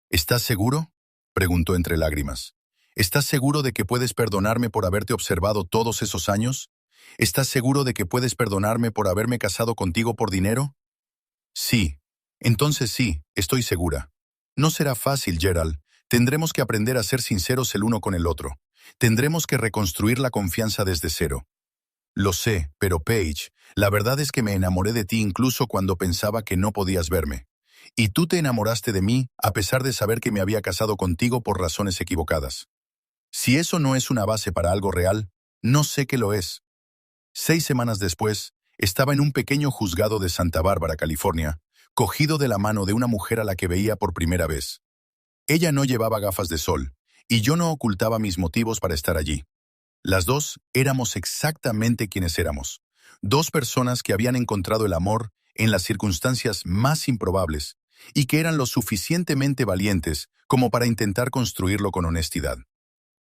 Speaker 1: ¿Estás seguro?, preguntó entre lágrimas. ¿Estás seguro de que puedes perdonarme por haberte observado todos esos años? ¿Estás seguro de que puedes perdonarme por haberme casado contigo por dinero? Sí. Entonces sí, estoy segura. No será fácil, Gerald. Tendremos que aprender a ser sinceros el uno con el otro. Tendremos que reconstruir la confianza desde cero. Lo sé, pero Paige, la verdad es que me enamoré de ti incluso cuando pensaba que no podías verme. Y tú te enamoraste de mí a pesar de saber que me había casado contigo por razones equivocadas. Si eso no es una base para algo real, no sé qué lo es. 6 semanas después, estaba en un pequeño juzgado de Santa Bárbara, California, cogido de la mano de una mujer a la que veía por primera vez. Ella no llevaba gafas de sol, y yo no ocultaba mis motivos para estar allí. Las dos éramos exactamente quienes éramos. 2 personas que habían encontrado el amor en las circunstancias más improbables y que eran lo suficientemente valientes como para intentar construirlo con honestidad.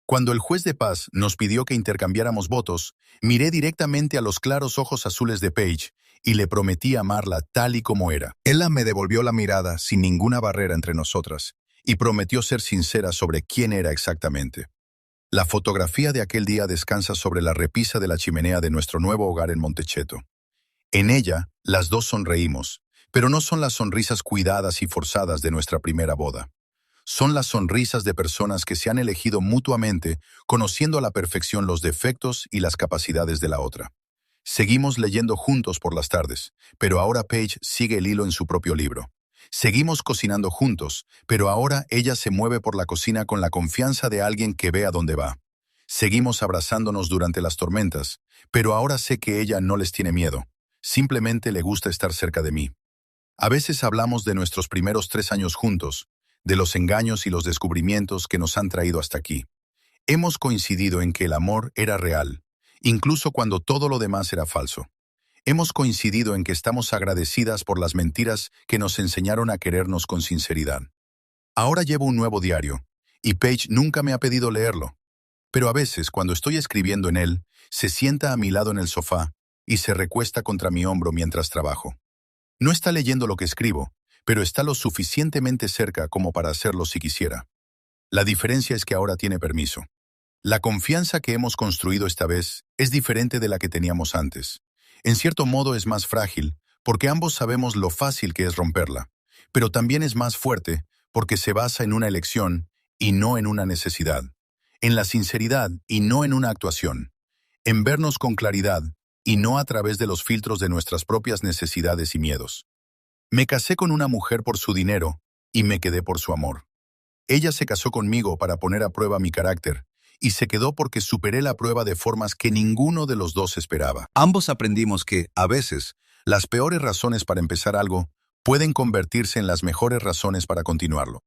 Speaker 1: Cuando el juez de paz nos pidió que intercambiáramos votos, miré directamente a los claros ojos azules de Paige y le prometí amarla tal y como era. Ella me devolvió la mirada sin ninguna barrera entre nosotras y prometió ser sincera sobre quién era exactamente. La fotografía de aquel día descansa sobre la repisa de la chimenea de nuestro nuevo hogar en Montecheto. En ella, las dos sonreímos, pero no son las sonrisas cuidadas y forzadas de nuestra primera boda. Son las sonrisas de personas que se han elegido mutuamente, conociendo a la perfección los defectos y las capacidades de la otra. Seguimos leyendo juntos por las tardes, pero ahora Paige sigue el hilo en su propio libro. Seguimos cocinando juntos, pero ahora ella se mueve por la cocina con la confianza de alguien que ve a dónde va. Seguimos abrazándonos durante las tormentas, pero ahora sé que ella no les tiene miedo. Simplemente le gusta estar cerca de mí. A veces hablamos de nuestros primeros 3 años juntos, de los engaños y los descubrimientos que nos han traído hasta aquí. Hemos coincidido en que el amor era real, incluso cuando todo lo demás era falso. Hemos coincidido en que estamos agradecidas por las mentiras que nos enseñaron a querernos con sinceridad. Ahora llevo un nuevo diario, y Paige nunca me ha pedido leerlo. Pero a veces, cuando estoy escribiendo en él, se sienta a mi lado en el sofá y se recuesta contra mi hombro mientras trabajo. No está leyendo lo que escribo, pero está lo suficientemente cerca como para hacerlo si quisiera. La diferencia es que ahora tiene permiso. La confianza que hemos construido esta vez es diferente de la que teníamos antes. En cierto modo es más frágil, porque ambos sabemos lo fácil que es romperla, pero también es más fuerte porque se basa en una elección y no en una necesidad, en la sinceridad y no en una actuación, en vernos con claridad y no a través de los filtros de nuestras propias necesidades y miedos. Me casé con una mujer por su dinero y me quedé por su amor. Ella se casó conmigo para poner a prueba mi carácter y se quedó porque superé la prueba de formas que ninguno de los dos esperaba. Ambos aprendimos que, a veces, las peores razones para empezar algo pueden convertirse en las mejores razones para continuarlo.